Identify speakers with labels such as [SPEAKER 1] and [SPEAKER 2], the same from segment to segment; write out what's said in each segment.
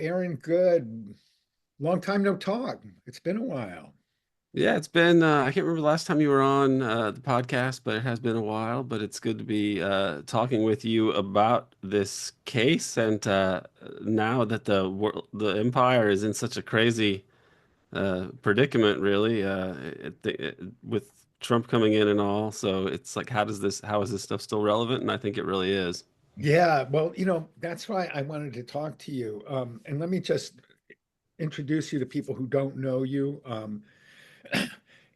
[SPEAKER 1] Aaron, good. Long time no talk. It's been a while.
[SPEAKER 2] Yeah, it's been, I can't remember the last time you were on the podcast, but it has been a while. But it's good to be talking with you about this case. And now that the empire is in such a crazy predicament, really, with Trump coming in and all. So it's like, how is this stuff still relevant? And I think it really is.
[SPEAKER 1] Yeah, well, that's why I wanted to talk to you. And let me just introduce you to people who don't know you.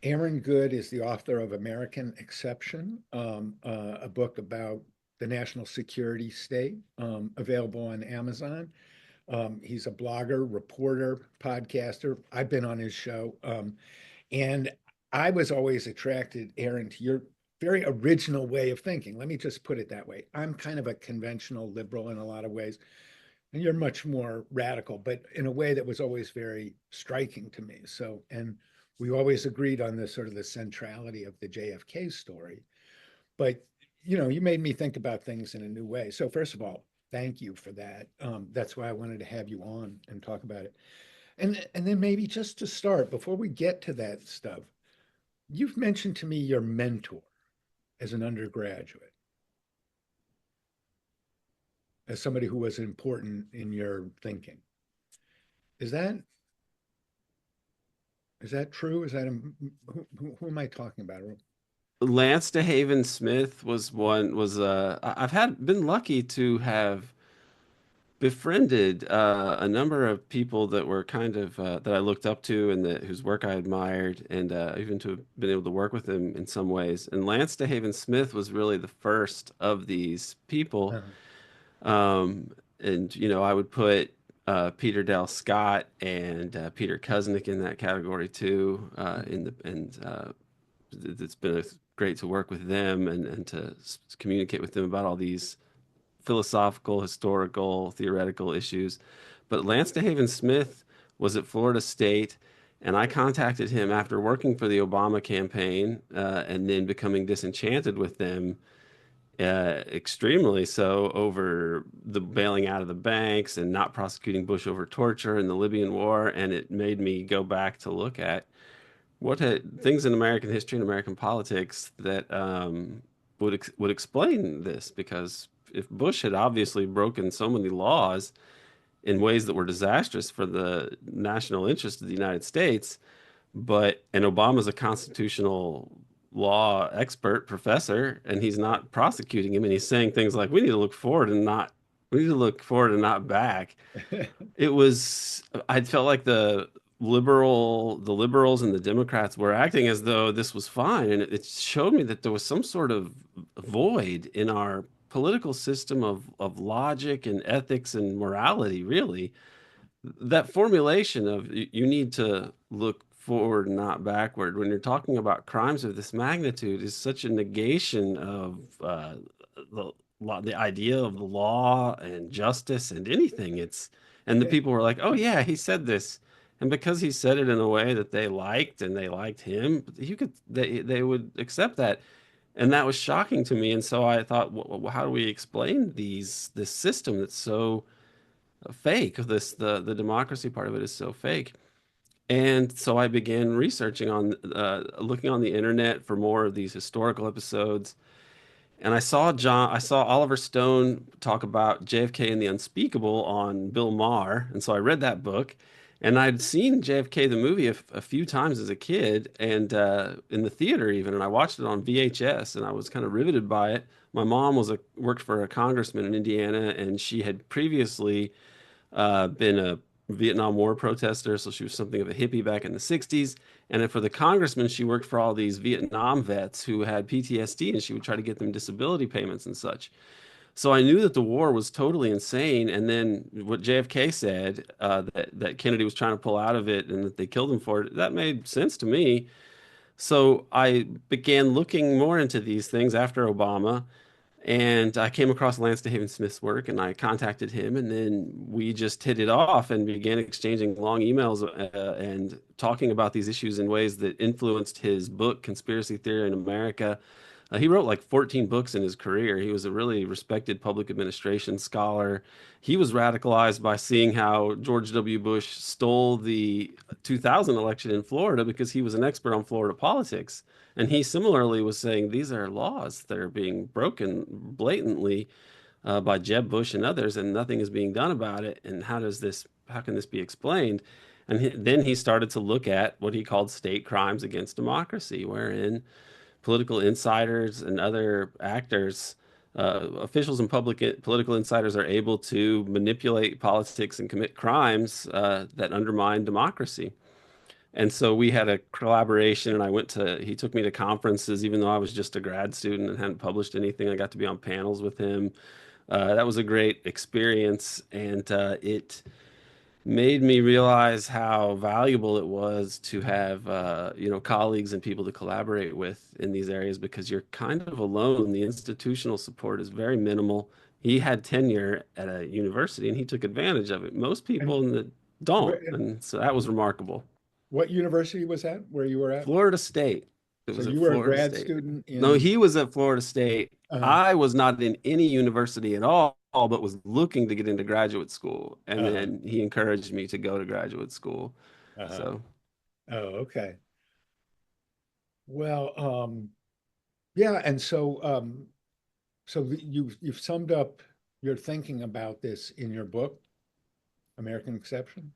[SPEAKER 1] Aaron Good is the author of American Exception, a book about the national security state, available on Amazon. He's a blogger, reporter, podcaster. I've been on his show. And I was always attracted, Aaron, to your very original way of thinking. Let me just put it that way. I'm kind of a conventional liberal in a lot of ways, and you're much more radical, but in a way that was always very striking to me. So, and we always agreed on the sort of the centrality of the JFK story. But you made me think about things in a new way. So, first of all, thank you for that. That's why I wanted to have you on and talk about it. And then maybe just to start, before we get to that stuff, you've mentioned to me your mentor as an undergraduate, as somebody who was important in your thinking. Is that is that true? Is that who am I talking about?
[SPEAKER 2] Lance DeHaven Smith I've had been lucky to have befriended a number of people that were kind of that I looked up to and whose work I admired, and even to have been able to work with them in some ways. And Lance DeHaven Smith was really the first of these people.
[SPEAKER 1] Uh,
[SPEAKER 2] And I would put Peter Dale Scott and Peter Kuznick in that category too. It's been great to work with them and to communicate with them about all these philosophical, historical, theoretical issues. But Lance DeHaven Smith was at Florida State, and I contacted him after working for the Obama campaign and then becoming disenchanted with them, extremely so, over the bailing out of the banks and not prosecuting Bush over torture and the Libyan war. And it made me go back to look at things in American history and American politics that would explain this, because if Bush had obviously broken so many laws in ways that were disastrous for the national interest of the United States, and Obama's a constitutional law expert professor, and he's not prosecuting him, and he's saying things like, we need to look forward and not back. I felt like the liberals and the Democrats were acting as though this was fine, and it showed me that there was some sort of void in our political system of logic and ethics and morality, really. That formulation of you need to look forward, not backward, when you're talking about crimes of this magnitude, is such a negation of the the idea of the law and justice and anything. And the people were like, "Oh yeah, he said this," and because he said it in a way that they liked and they liked him, they would accept that. And that was shocking to me. And so I thought, how do we explain this system that's so fake? The democracy part of it is so fake. And so I began researching looking on the internet for more of these historical episodes. And I saw Oliver Stone talk about JFK and the Unspeakable on Bill Maher. And so I read that book, and I'd seen JFK the movie a few times as a kid, and in the theater even. And I watched it on VHS, and I was kind of riveted by it. My mom worked for a congressman in Indiana, and she had previously been a Vietnam War protester, so she was something of a hippie back in the 60s. And then for the congressman, she worked for all these Vietnam vets who had PTSD, and she would try to get them disability payments and such. So I knew that the war was totally insane. And then what JFK said, that Kennedy was trying to pull out of it and that they killed him for it, that made sense to me. So I began looking more into these things after Obama, and I came across Lance DeHaven Smith's work, and I contacted him, and then we just hit it off and began exchanging long emails and talking about these issues in ways that influenced his book, Conspiracy Theory in America. He wrote like 14 books in his career. He was a really respected public administration scholar. He was radicalized by seeing how George W. Bush stole the 2000 election in Florida because he was an expert on Florida politics. And he similarly was saying these are laws that are being broken blatantly by Jeb Bush and others, and nothing is being done about it. And how can this be explained? And then he started to look at what he called state crimes against democracy, wherein political insiders and other actors, officials and political insiders are able to manipulate politics and commit crimes that undermine democracy. And so we had a collaboration, and he took me to conferences, even though I was just a grad student and hadn't published anything. I got to be on panels with him. That was a great experience, and it made me realize how valuable it was to have colleagues and people to collaborate with in these areas because you're kind of alone. The institutional support is very minimal. He had tenure at a university and he took advantage of it. Most
[SPEAKER 1] And
[SPEAKER 2] people in the don't,
[SPEAKER 1] where,
[SPEAKER 2] and so that was remarkable.
[SPEAKER 1] what university was that where you were at?
[SPEAKER 2] Florida State. It
[SPEAKER 1] So
[SPEAKER 2] was at
[SPEAKER 1] you were a
[SPEAKER 2] Florida
[SPEAKER 1] grad
[SPEAKER 2] State.
[SPEAKER 1] student
[SPEAKER 2] No,
[SPEAKER 1] in,
[SPEAKER 2] he was at Florida State.
[SPEAKER 1] uh,
[SPEAKER 2] I was not in any university at all, but was looking to get into graduate school. And
[SPEAKER 1] uh,
[SPEAKER 2] then he encouraged me to go to graduate school.
[SPEAKER 1] uh,
[SPEAKER 2] So
[SPEAKER 1] oh, okay. Well, yeah, and so you've summed up your thinking about this in your book, American Exception.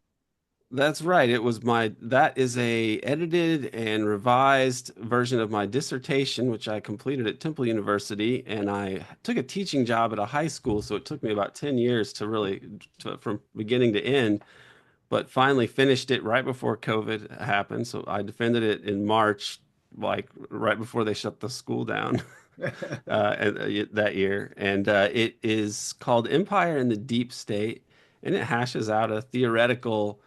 [SPEAKER 2] that's right. That is a edited and revised version of my dissertation, which I completed at Temple University. And I took a teaching job at a high school. So it took me about 10 years from beginning to end, but finally finished it right before COVID happened. So I defended it in March, like right before they shut the school down that year. And it is called Empire in the Deep State, and it hashes out a theoretical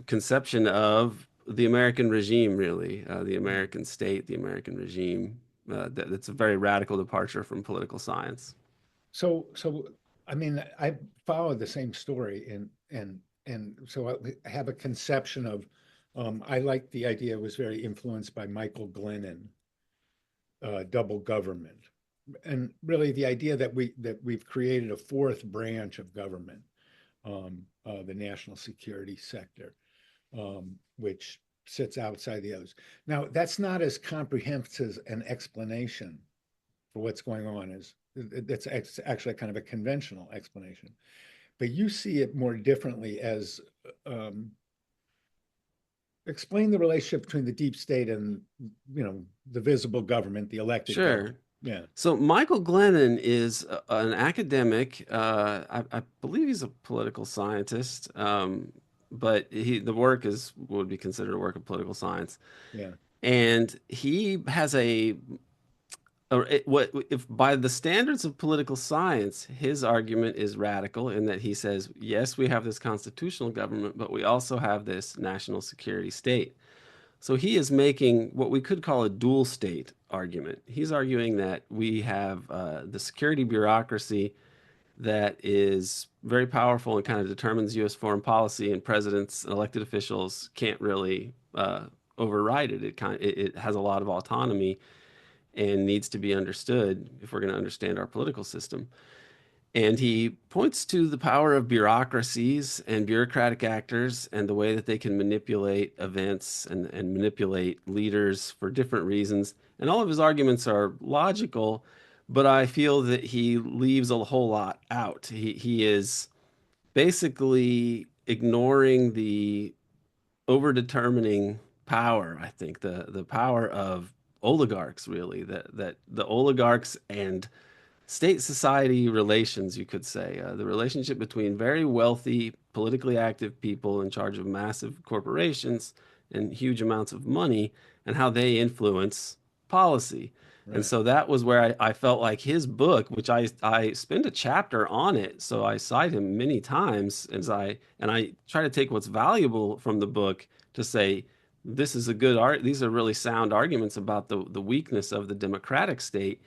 [SPEAKER 2] conception of the American regime, really, the American state, the American regime. That's a very radical departure from political science.
[SPEAKER 1] So I mean, I follow the same story, and so I have a conception of. I like the idea. It was very influenced by Michael Glennon, double government, and really the idea that we've created a fourth branch of government, the national security sector, which sits outside the others. Now, that's not as comprehensive an explanation for what's going on as that's actually kind of a conventional explanation. But you see it more differently as um, explain the relationship between the deep state and the visible government, the elected government.
[SPEAKER 2] Sure.
[SPEAKER 1] Yeah,
[SPEAKER 2] So Michael Glennon is an academic. I believe he's a political scientist, but the work is would be considered a work of political science.
[SPEAKER 1] yeah,
[SPEAKER 2] And he has what if by the standards of political science, his argument is radical in that he says, yes, we have this constitutional government, but we also have this national security state. So he is making what we could call a dual state argument. He's arguing that we have the security bureaucracy that is very powerful and kind of determines U.S. foreign policy, and presidents and elected officials can't really override it. It has a lot of autonomy and needs to be understood if we're going to understand our political system. And he points to the power of bureaucracies and bureaucratic actors and the way that they can manipulate events and manipulate leaders for different reasons. And all of his arguments are logical, but I feel that he leaves a whole lot out. He is basically ignoring the overdetermining power, I think, the power of oligarchs, really, that the oligarchs and state society relations, you could say, the relationship between very wealthy, politically active people in charge of massive corporations and huge amounts of money, and how they influence policy. And
[SPEAKER 1] right.
[SPEAKER 2] so that was where I felt like his book, which I spend a chapter on it, so I cite him many times and I try to take what's valuable from the book to say this is a good art. These are really sound arguments about the weakness of the democratic state,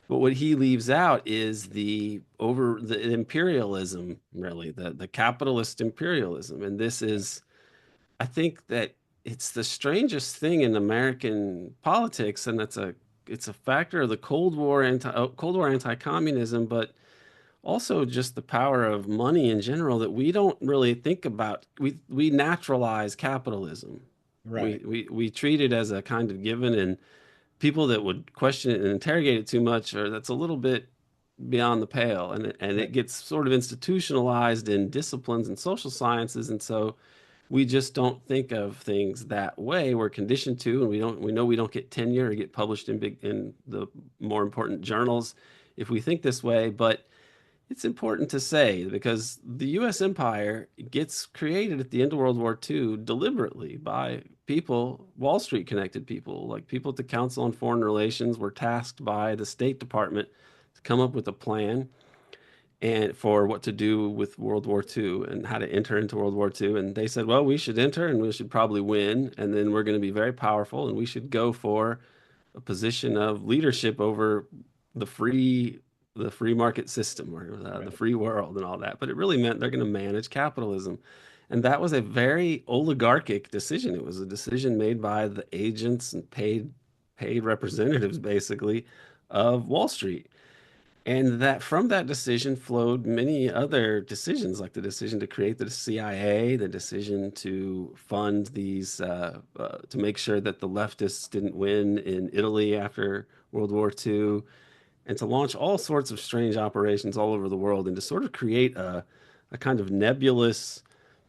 [SPEAKER 2] but what he leaves out is the imperialism, really, the capitalist imperialism. And this is, I think that it's the strangest thing in American politics, and that's a it's a factor of the Cold War anti-communism, but also just the power of money in general that we don't really think about. We naturalize capitalism.
[SPEAKER 1] Right.
[SPEAKER 2] We treat it as a kind of given, and people that would question it and interrogate it too much, or that's a little bit beyond the pale, and
[SPEAKER 1] Right.
[SPEAKER 2] it gets sort of institutionalized in disciplines and social sciences, and so we just don't think of things that way. We're conditioned to, and we know we don't get tenure or get published in the more important journals if we think this way. But it's important to say because the US empire gets created at the end of World War II deliberately by people, Wall Street connected people, like people at the Council on Foreign Relations were tasked by the State Department to come up with a plan and for what to do with World War II and how to enter into World War II. And they said, well, we should enter and we should probably win, and then we're going to be very powerful, and we should go for a position of leadership over the free the free market system or the
[SPEAKER 1] Right.
[SPEAKER 2] free world and all that. But it really meant they're going to manage capitalism. And that was a very oligarchic decision. It was a decision made by the agents and paid representatives basically of Wall Street. And that from that decision flowed many other decisions, like the decision to create the CIA, the decision to fund to make sure that the leftists didn't win in Italy after World War II, and to launch all sorts of strange operations all over the world, and to sort of create a kind of nebulous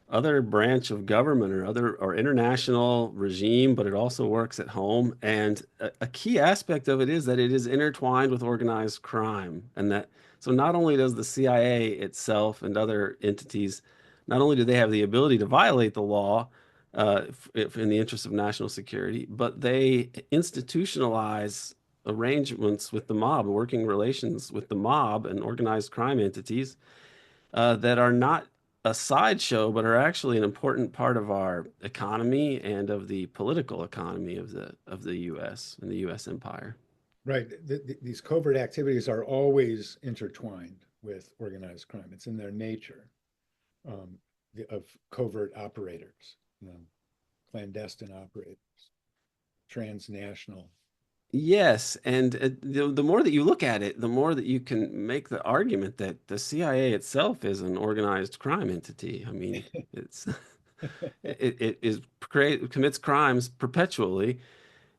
[SPEAKER 2] other branch of government or other or international regime, but it also works at home. And a key aspect of it is that it is intertwined with organized crime. And that so not only does the CIA itself and other entities, not only do they have the ability to violate the law if in the interest of national security, but they institutionalize arrangements with the mob, working relations with the mob and organized crime entities that are not a sideshow, but are actually an important part of our economy and of the political economy of the U.S. and the U.S. empire.
[SPEAKER 1] Right. These covert activities are always intertwined with organized crime. It's in their nature, um, of covert operators, clandestine operators, transnational.
[SPEAKER 2] Yes, and the more that you look at it, the more that you can make the argument that the CIA itself is an organized crime entity. I mean, it's it is commits crimes perpetually.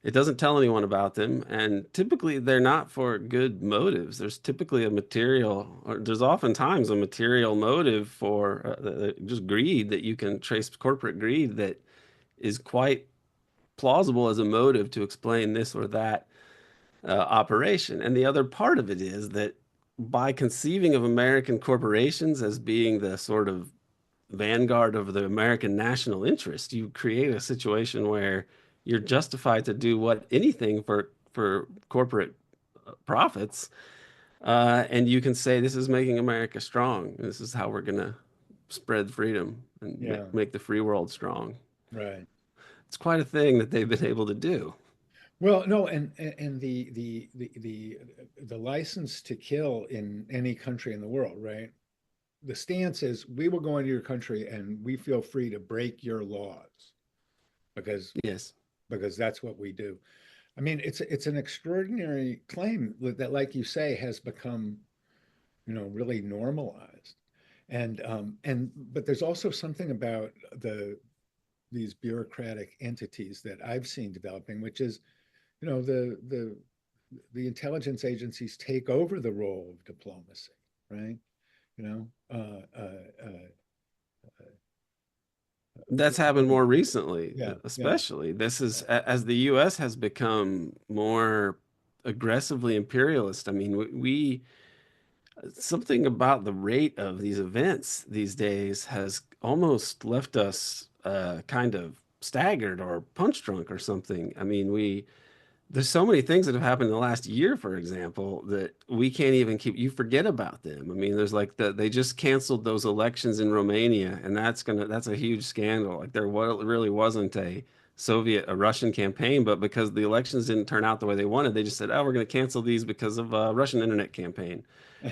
[SPEAKER 2] It doesn't tell anyone about them, and typically they're not for good motives. There's typically or there's oftentimes a material motive for just greed that you can trace corporate greed that is quite plausible as a motive to explain this or that operation. And the other part of it is that by conceiving of American corporations as being the sort of vanguard of the American national interest, you create a situation where you're justified to do what anything for corporate profits, and you can say this is making America strong. This is how we're going to spread freedom and
[SPEAKER 1] Yeah.
[SPEAKER 2] make the free world strong.
[SPEAKER 1] Right.
[SPEAKER 2] It's quite a thing that they've been able to do.
[SPEAKER 1] Well, no, and the license to kill in any country in the world, right? The stance is we will go into your country and we feel free to break your laws because
[SPEAKER 2] Yes.
[SPEAKER 1] that's what we do. I mean, it's an extraordinary claim that, like you say, has become, really normalized. And but there's also something about these bureaucratic entities that I've seen developing, which is, the intelligence agencies take over the role of diplomacy, right? You know,
[SPEAKER 2] That's happened more recently,
[SPEAKER 1] yeah, yeah,
[SPEAKER 2] especially. This is
[SPEAKER 1] yeah,
[SPEAKER 2] as the US has become more aggressively imperialist. I mean, something about the rate of these events these days has almost left us kind of staggered or punch drunk or something. I mean, there's so many things that have happened in the last year, for example, that we can't even you forget about them. I mean, there's like they just canceled those elections in Romania, and that's a huge scandal. Like really wasn't a Russian campaign, but because the elections didn't turn out the way they wanted, they just said, "Oh, we're going to cancel these because of a Russian internet campaign."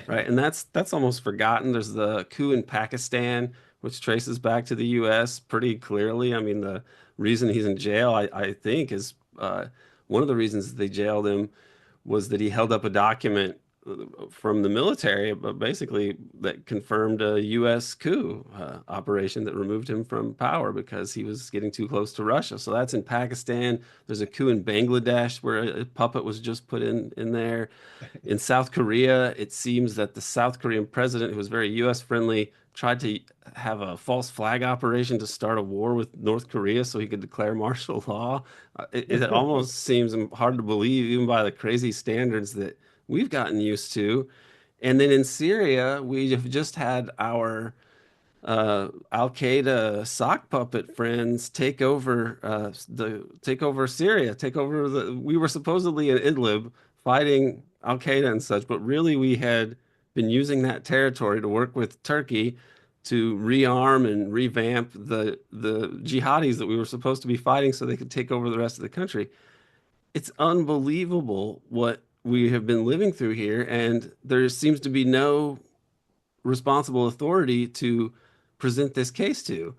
[SPEAKER 2] Right? And that's almost forgotten. There's the coup in Pakistan, which traces back to the US pretty clearly. I mean, the reason he's in jail, I think, is one of the reasons they jailed him was that he held up a document from the military, but basically that confirmed a U.S. coup operation that removed him from power because he was getting too close to Russia. So that's in Pakistan. There's a coup in Bangladesh where a puppet was just put in there. In South Korea, it seems that the South Korean president, who was very U.S. friendly, tried to have a false flag operation to start a war with North Korea so he could declare martial law. It almost seems hard to believe, even by the crazy standards that we've gotten used to. And then in Syria, we have just had our Al Qaeda sock puppet friends take over Syria, take over the. We were supposedly in Idlib fighting Al Qaeda and such, but really we had been using that territory to work with Turkey to rearm and revamp the jihadis that we were supposed to be fighting so they could take over the rest of the country. It's unbelievable what we have been living through here, and there seems to be no responsible authority to present this case to.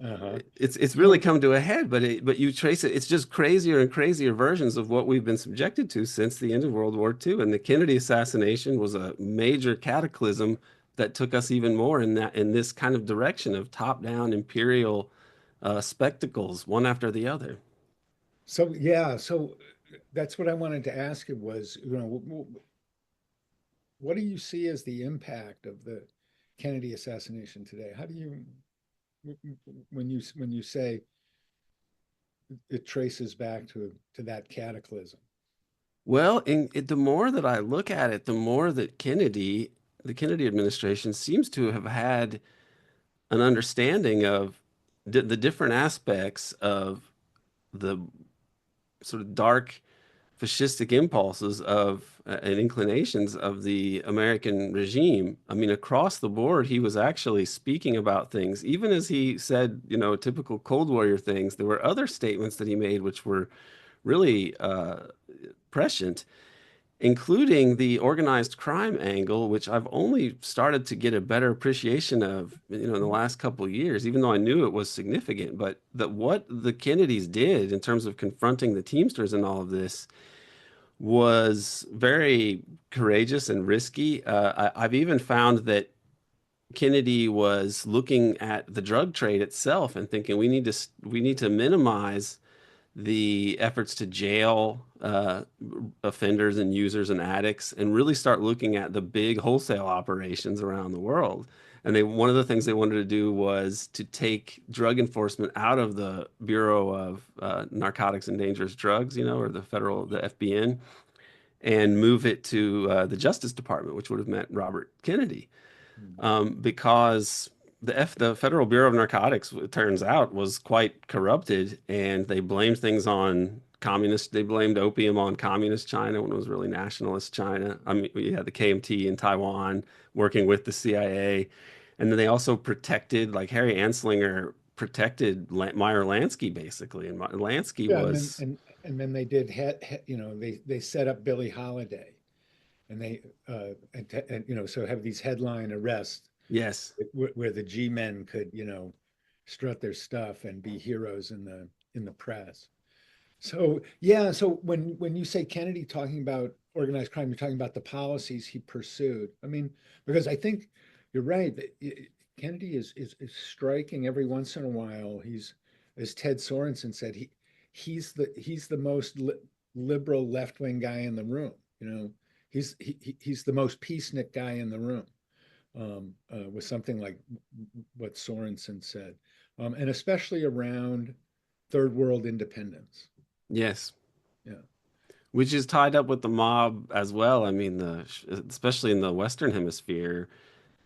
[SPEAKER 1] Uh-huh.
[SPEAKER 2] It's really
[SPEAKER 1] So,
[SPEAKER 2] come to a head, but you trace it, it's just crazier and crazier versions of what we've been subjected to since the end of World War II. And the Kennedy assassination was a major cataclysm that took us even more in this kind of direction of top-down imperial spectacles, one after the other.
[SPEAKER 1] so that's what I wanted to ask you was, what do you see as the impact of the Kennedy assassination today? How do you, when you say it traces back to that cataclysm?
[SPEAKER 2] Well, the more that I look at it, the more that the Kennedy administration seems to have had an understanding of the different aspects of the sort of dark fascistic impulses of and inclinations of the American regime. I mean, across the board, he was actually speaking about things, even as he said, typical Cold Warrior things. There were other statements that he made which were really prescient, including the organized crime angle, which I've only started to get a better appreciation of, in the last couple of years, even though I knew it was significant. But that what the Kennedys did in terms of confronting the Teamsters and all of this was very courageous and risky. I've even found that Kennedy was looking at the drug trade itself and thinking we need to minimize the efforts to jail offenders and users and addicts and really start looking at the big wholesale operations around the world. And one of the things they wanted to do was to take drug enforcement out of the Bureau of Narcotics and Dangerous Drugs, or the FBN, and move it to the Justice Department, which would have meant Robert Kennedy,
[SPEAKER 1] Mhm.
[SPEAKER 2] because the Federal Bureau of Narcotics, it turns out, was quite corrupted, and they blamed things on communist. They blamed opium on communist China when it was really nationalist China. I mean, we had the KMT in Taiwan working with the CIA, and then they also protected, like Harry Anslinger protected Meyer Lansky basically, and Lansky
[SPEAKER 1] Yeah, and then
[SPEAKER 2] was
[SPEAKER 1] and then they did they set up Billie Holiday, and they and so have these headline arrests
[SPEAKER 2] yes.
[SPEAKER 1] where the G men could strut their stuff and be heroes in the press. So yeah, so when you say Kennedy talking about organized crime, you're talking about the policies he pursued. I mean, because I think you're right that Kennedy is striking every once in a while. He's, as Ted Sorensen said, he's the most liberal left wing guy in the room. He's the most peacenik guy in the room. Was something like what Sorensen said, and especially around third world independence.
[SPEAKER 2] Yes.
[SPEAKER 1] Yeah.
[SPEAKER 2] Which is tied up with the mob as well. I mean, especially in the Western Hemisphere,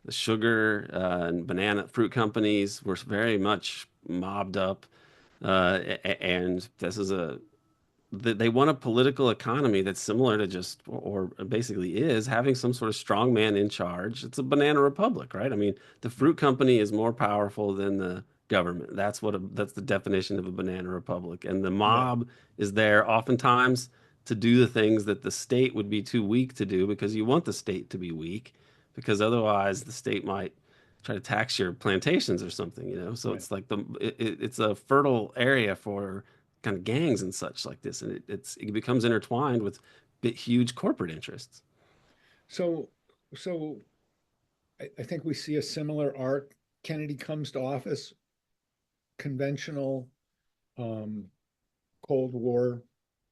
[SPEAKER 2] the sugar and banana fruit companies were very much mobbed up, and this is they want a political economy that's similar to just, or basically is, having some sort of strong man in charge. It's a banana republic, right? I mean, the fruit company is more powerful than the government. That's the definition of a banana republic. And the
[SPEAKER 1] Yeah.
[SPEAKER 2] mob is there oftentimes to do the things that the state would be too weak to do, because you want the state to be weak, because otherwise the state might try to tax your plantations or something. So
[SPEAKER 1] Right.
[SPEAKER 2] it's like it's a fertile area for kind of gangs and such like this, and it becomes intertwined with huge corporate interests.
[SPEAKER 1] So, so I think we see a similar arc. Kennedy comes to office, conventional um, Cold War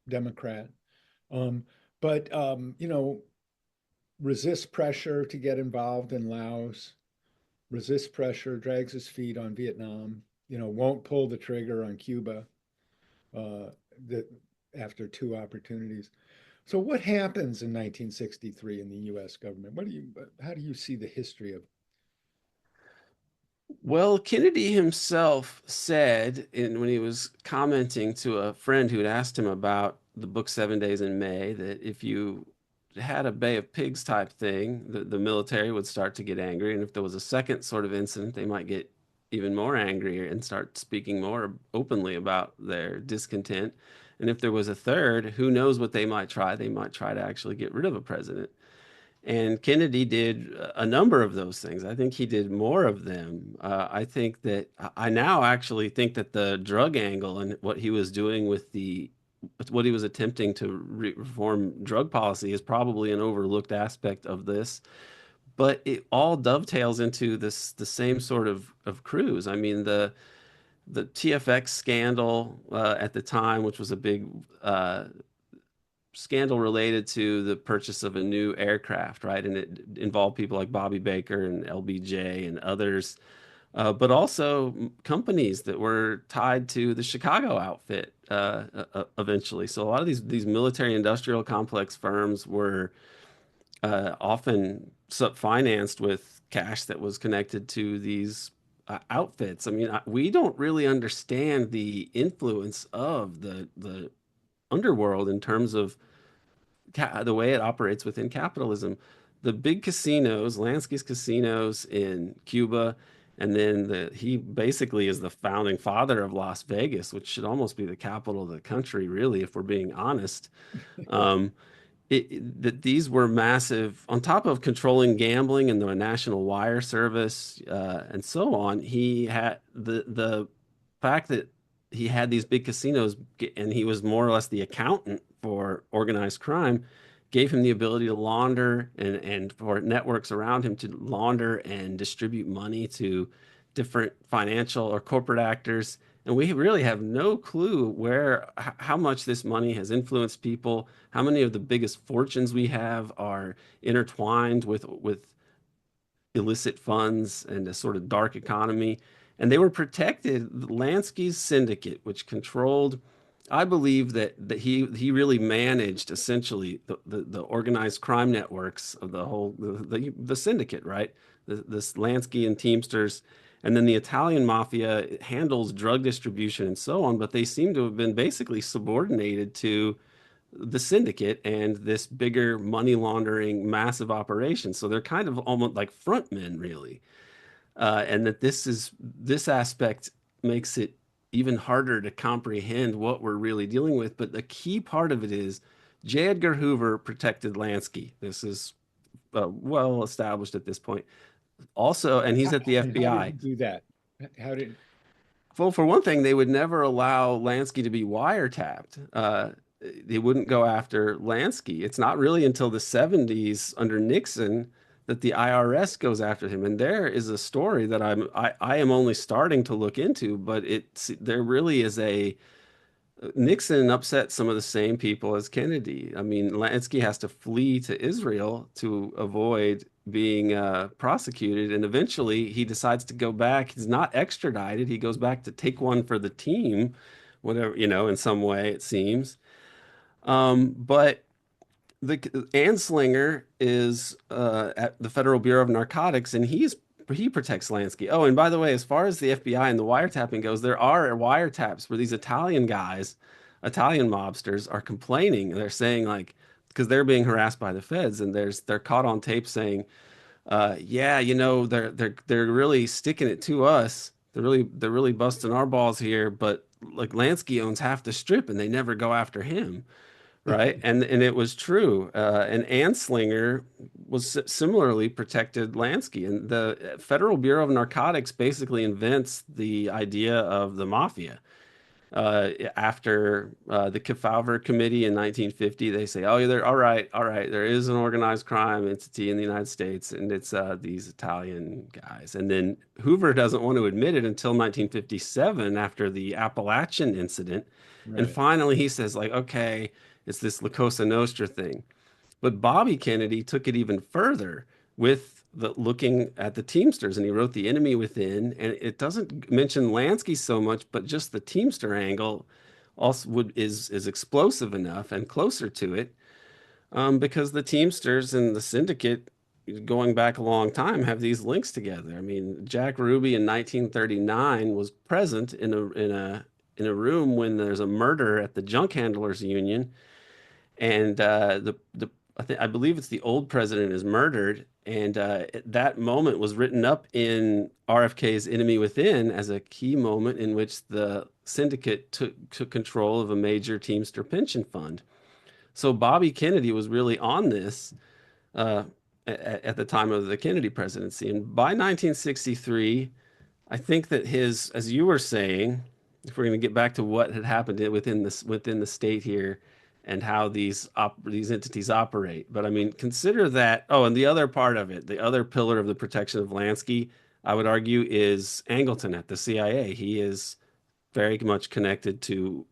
[SPEAKER 1] Democrat, um, but resists pressure to get involved in Laos, resists pressure, drags his feet on Vietnam, won't pull the trigger on Cuba uh, the, after two opportunities. So what happens in 1963 in the U.S. government? How do you see the history of?
[SPEAKER 2] Well, Kennedy himself said when he was commenting to a friend who had asked him about the book 7 Days in May that if you had a Bay of Pigs type thing, the military would start to get angry. And if there was a second sort of incident, they might get even more angry and start speaking more openly about their discontent. And if there was a third, who knows what they might try? They might try to actually get rid of a president. And Kennedy did a number of those things. I think he did more of them. I think that I now actually think that the drug angle and what he was doing what he was attempting to reform drug policy is probably an overlooked aspect of this. But it all dovetails into the same sort of cruise. I mean, the TFX scandal at the time, which was a big scandal related to the purchase of a new aircraft, right? And it involved people like Bobby Baker and LBJ and others, but also companies that were tied to the Chicago outfit eventually. So a lot of these military industrial complex firms were often financed with cash that was connected to these outfits. I mean, we don't really understand the influence of the underworld in terms of the way it operates within capitalism. The big casinos, Lansky's casinos in Cuba, and then he basically is the founding father of Las Vegas, which should almost be the capital of the country, really, if we're being honest. Um, that these were massive, on top of controlling gambling and the national wire service and so on. He had the fact that he had these big casinos and he was more or less the accountant for organized crime gave him the ability to launder and for networks around him to launder and distribute money to different financial or corporate actors. And we really have no clue how much this money has influenced people, how many of the biggest fortunes we have are intertwined with illicit funds and a sort of dark economy. And they were protected. Lansky's syndicate, which controlled, I believe that he really managed essentially the organized crime networks of the syndicate, right? This Lansky and Teamsters, and then the Italian mafia handles drug distribution and so on, but they seem to have been basically subordinated to the syndicate and this bigger money laundering massive operation. So they're kind of almost like frontmen, really. And that this aspect makes it even harder to comprehend what we're really dealing with. But the key part of it is J. Edgar Hoover protected Lansky. This is well established at this point. Also, and he's at the
[SPEAKER 1] And how did he
[SPEAKER 2] FBI.
[SPEAKER 1] do that? How did
[SPEAKER 2] Well, for one thing, they would never allow Lansky to be wiretapped. They wouldn't go after Lansky. It's not really until the 70s under Nixon that the IRS goes after him. And there is a story that I am only starting to look into, but there really is a Nixon upset some of the same people as Kennedy. I mean, Lansky has to flee to Israel to avoid being prosecuted, and eventually he decides to go back. He's not extradited. He goes back to take one for the team, whatever, in some way it seems. But the Anslinger is at the Federal Bureau of Narcotics, and he protects Lansky. Oh, and by the way, as far as the FBI and the wiretapping goes, there are wiretaps where these Italian guys, Italian mobsters, are complaining. They're saying like because they're being harassed by the feds, and they're caught on tape saying, "Yeah, they're really sticking it to us. They're really busting our balls here, but like Lansky owns half the strip, and they never go after him." Right. And it was true. And Anslinger was similarly protected Lansky. And the Federal Bureau of Narcotics basically invents the idea of the mafia. After the Kefauver Committee in 1950, they say, "Oh, they're all right. There is an organized crime entity in the United States, and it's these Italian guys." And then Hoover doesn't want to admit it until 1957, after the Appalachian incident, and
[SPEAKER 1] Right.
[SPEAKER 2] finally he says, like, "Okay, it's this La Cosa Nostra thing." But Bobby Kennedy took it even further with the looking at the Teamsters, and he wrote The Enemy Within, and it doesn't mention Lansky so much, but just the Teamster angle also is explosive enough and closer to it, because the Teamsters and the Syndicate, going back a long time, have these links together. I mean, Jack Ruby in 1939 was present in a room when there's a murder at the junk handlers union, and I believe it's the old president is murdered, and that moment was written up in RFK's Enemy Within as a key moment in which the syndicate took control of a major Teamster pension fund. So Bobby Kennedy was really on this uh, at the time of the Kennedy presidency, and by 1963, I think that his, as you were saying, if we're going to get back to what had happened within the state here and how these entities operate. But I mean, consider that. Oh, and the other part of it, the other pillar of the protection of Lansky, I would argue, is Angleton at the CIA. He is very much connected to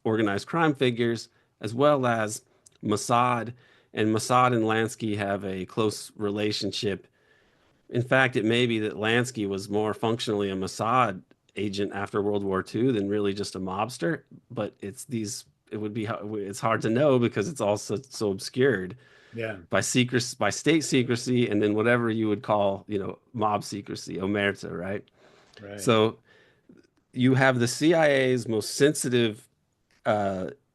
[SPEAKER 2] organized crime figures as well as Mossad. And Mossad and Lansky have a close relationship. In fact, it may be that Lansky was more functionally a Mossad agent after World War II than really just a mobster. But it's hard to know because it's also so obscured
[SPEAKER 1] Yeah.
[SPEAKER 2] by secrecy, by state secrecy, and then whatever you would call, mob secrecy, omerta, right?
[SPEAKER 1] Right.
[SPEAKER 2] So you have the CIA's most sensitive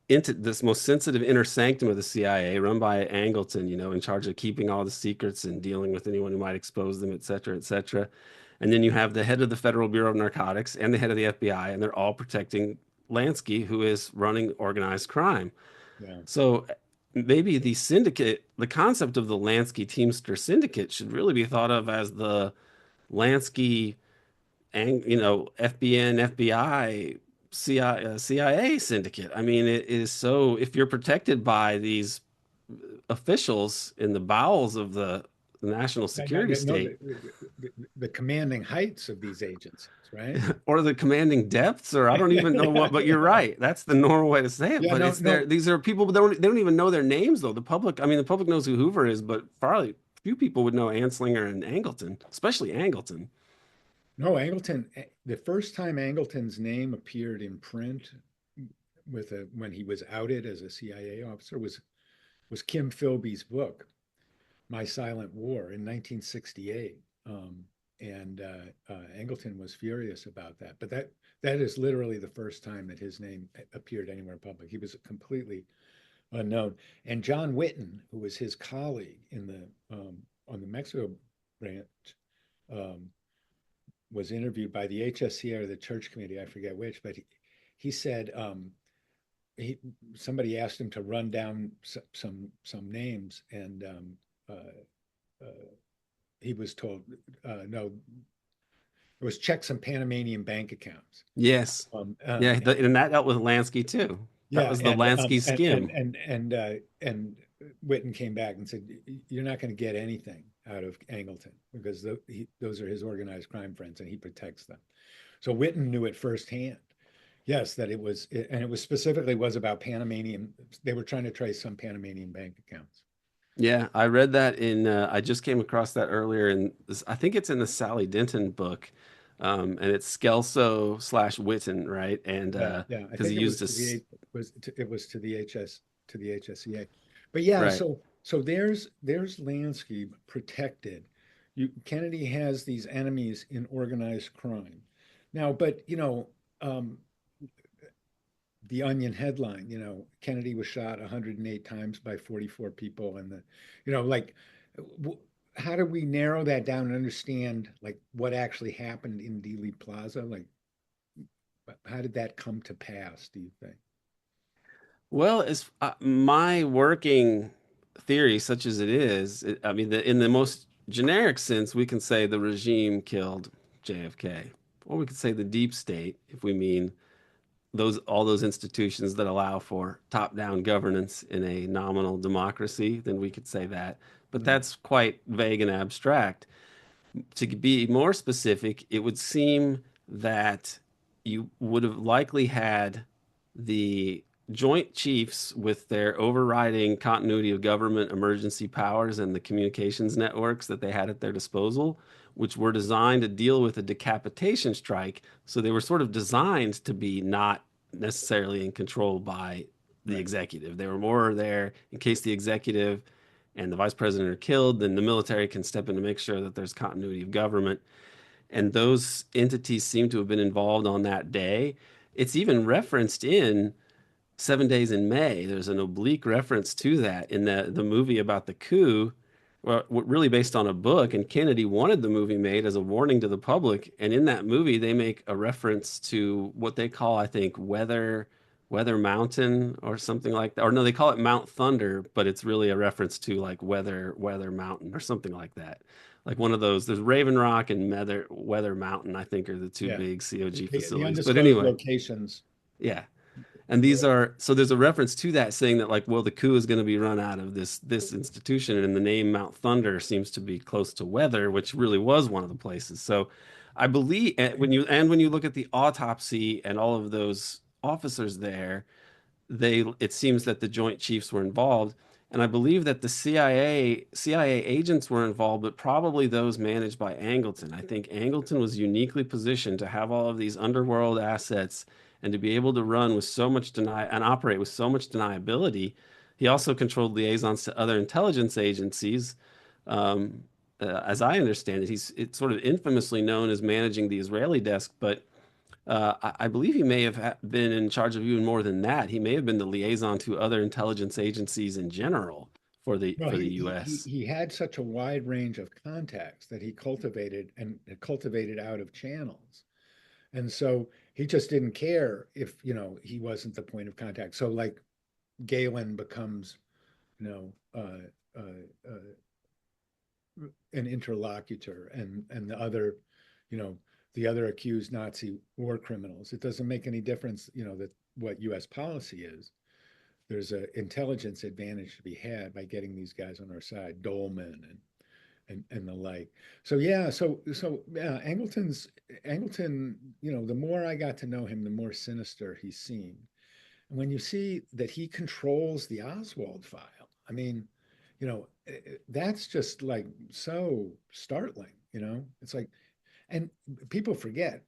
[SPEAKER 2] into this most sensitive inner sanctum of the CIA, run by Angleton, in charge of keeping all the secrets and dealing with anyone who might expose them, et cetera, et cetera. And then you have the head of the Federal Bureau of Narcotics and the head of the FBI, and they're all protecting Lansky, who is running organized crime.
[SPEAKER 1] Yeah.
[SPEAKER 2] So maybe the concept of the Lansky Teamster Syndicate should really be thought of as the Lansky FBN, FBI, CIA syndicate. I mean, it is so, if you're protected by these officials in the bowels of the national security
[SPEAKER 1] No,
[SPEAKER 2] state,
[SPEAKER 1] the commanding heights of these agencies, right?
[SPEAKER 2] or the commanding depths, or I don't even know what, but you're right. That's the normal way to say it.
[SPEAKER 1] Yeah,
[SPEAKER 2] But
[SPEAKER 1] no,
[SPEAKER 2] it's there.
[SPEAKER 1] no,
[SPEAKER 2] These are people, but they don't even know their names, though. The public knows who Hoover is, but probably few people would know Anslinger and Angleton, especially Angleton.
[SPEAKER 1] no, Angleton, the first time Angleton's name appeared in print when he was outed as a CIA officer was Kim Philby's book, My Silent War, in 1968. And Angleton was furious about that. But that is literally the first time that his name appeared anywhere in public. He was completely unknown. And John Whitten, who was his colleague in the on the Mexico branch, um, was interviewed by the HSCA or the Church Committee, I forget which, but he said he somebody asked him to run down some names, and he was told no, it was check some Panamanian bank accounts.
[SPEAKER 2] Yes. Yeah,
[SPEAKER 1] And
[SPEAKER 2] and that dealt with Lansky too. That
[SPEAKER 1] yeah,
[SPEAKER 2] was the Lansky skim.
[SPEAKER 1] and Whitten came back and said, "You're not going to get anything out of Angleton because those are his organized crime friends, and he protects them." So Whitten knew it firsthand. Yes, that and it was specifically was about Panamanian. They were trying to trace some Panamanian bank accounts.
[SPEAKER 2] Yeah, I read that I just came across that earlier in this, I think it's in the Sally Denton book. And it's Skelso slash Witten, right? And
[SPEAKER 1] Yeah, yeah. I
[SPEAKER 2] because he
[SPEAKER 1] think it was
[SPEAKER 2] used
[SPEAKER 1] to
[SPEAKER 2] this,
[SPEAKER 1] the it was to the HSCA. But yeah,
[SPEAKER 2] right.
[SPEAKER 1] so there's Lansky protected. Kennedy has these enemies in organized crime. Now, but the Onion headline, Kennedy was shot 108 times by 44 people, and like, how do we narrow that down and understand like what actually happened in Dealey Plaza? Like, how did that come to pass, do you think?
[SPEAKER 2] Well, as my working theory, such as it is, I mean, in the most generic sense, we can say the regime killed JFK, or we could say the deep state, if we mean those all those institutions that allow for top-down governance in a nominal democracy, then we could say that. But
[SPEAKER 1] Mm,
[SPEAKER 2] that's quite vague and abstract. To be more specific, it would seem that you would have likely had the Joint Chiefs with their overriding continuity of government emergency powers and the communications networks that they had at their disposal, which were designed to deal with a decapitation strike. So they were sort of designed to be not necessarily in control by the
[SPEAKER 1] right.
[SPEAKER 2] executive. They were more there in case the executive and the vice president are killed, then the military can step in to make sure that there's continuity of government. And those entities seem to have been involved on that day. It's even referenced in 7 Days in May. There's an oblique reference to that in the movie about the coup, well, really based on a book. And Kennedy wanted the movie made as a warning to the public. And in that movie, they make a reference to what they call, I think, Weather Mountain or something like that. Or no, they call it Mount Thunder, but it's really a reference to like Weather Mountain or something like that. Like one of those. There's Raven Rock and Weather Mountain, I think, are the two
[SPEAKER 1] Yeah.
[SPEAKER 2] big COG
[SPEAKER 1] The
[SPEAKER 2] facilities. But
[SPEAKER 1] undisclosed
[SPEAKER 2] anyway,
[SPEAKER 1] locations.
[SPEAKER 2] yeah. And these are so there's a reference to that saying that like, well, the coup is going to be run out of this institution, and the name Mount Thunder seems to be close to weather, which really was one of the places. So I believe when you look at the autopsy and all of those officers there, they it seems that the Joint Chiefs were involved, and I believe that the CIA agents were involved, but probably those managed by Angleton. I think Angleton was uniquely positioned to have all of these underworld assets and to be able to run with so much deny and operate with so much deniability. He also controlled liaisons to other intelligence agencies. Um, as I understand it, it's sort of infamously known as managing the Israeli desk, but I believe he may have been in charge of even more than that. He may have been the liaison to other intelligence agencies in general
[SPEAKER 1] Well,
[SPEAKER 2] for the U.S.
[SPEAKER 1] he had such a wide range of contacts that he cultivated and cultivated out of channels. And so he just didn't care if, he wasn't the point of contact. So like Galen becomes, you know, an interlocutor and you know, the other accused Nazi war criminals. It doesn't make any difference, that what US policy is. There's an intelligence advantage to be had by getting these guys on our side, Dolman and the like. So yeah, yeah, Angleton, the more I got to know him, the more sinister he seemed. And when you see that he controls the Oswald file, I mean, that's just like so startling. It's like, and people forget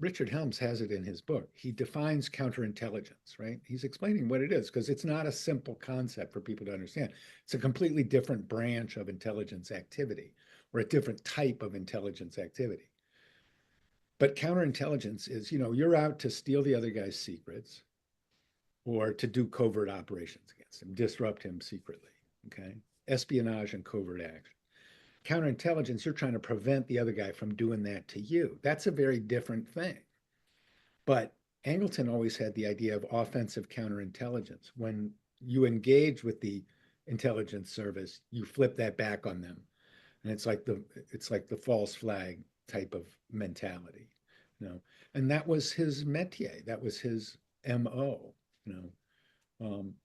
[SPEAKER 1] Richard Helms has it in his book. He defines counterintelligence, right? He's explaining what it is because it's not a simple concept for people to understand. It's a completely different branch of intelligence activity or a different type of intelligence activity. But counterintelligence is, you're out to steal the other guy's secrets or to do covert operations against him, disrupt him secretly. Okay. Espionage and covert action. Counterintelligence, you're trying to prevent the other guy from doing that to you. That's a very different thing. But Angleton always had the idea of offensive counterintelligence. When you engage with the intelligence service, you flip that back on them. And it's like the false flag type of mentality, you know. And that was his métier. That was his MO, you know.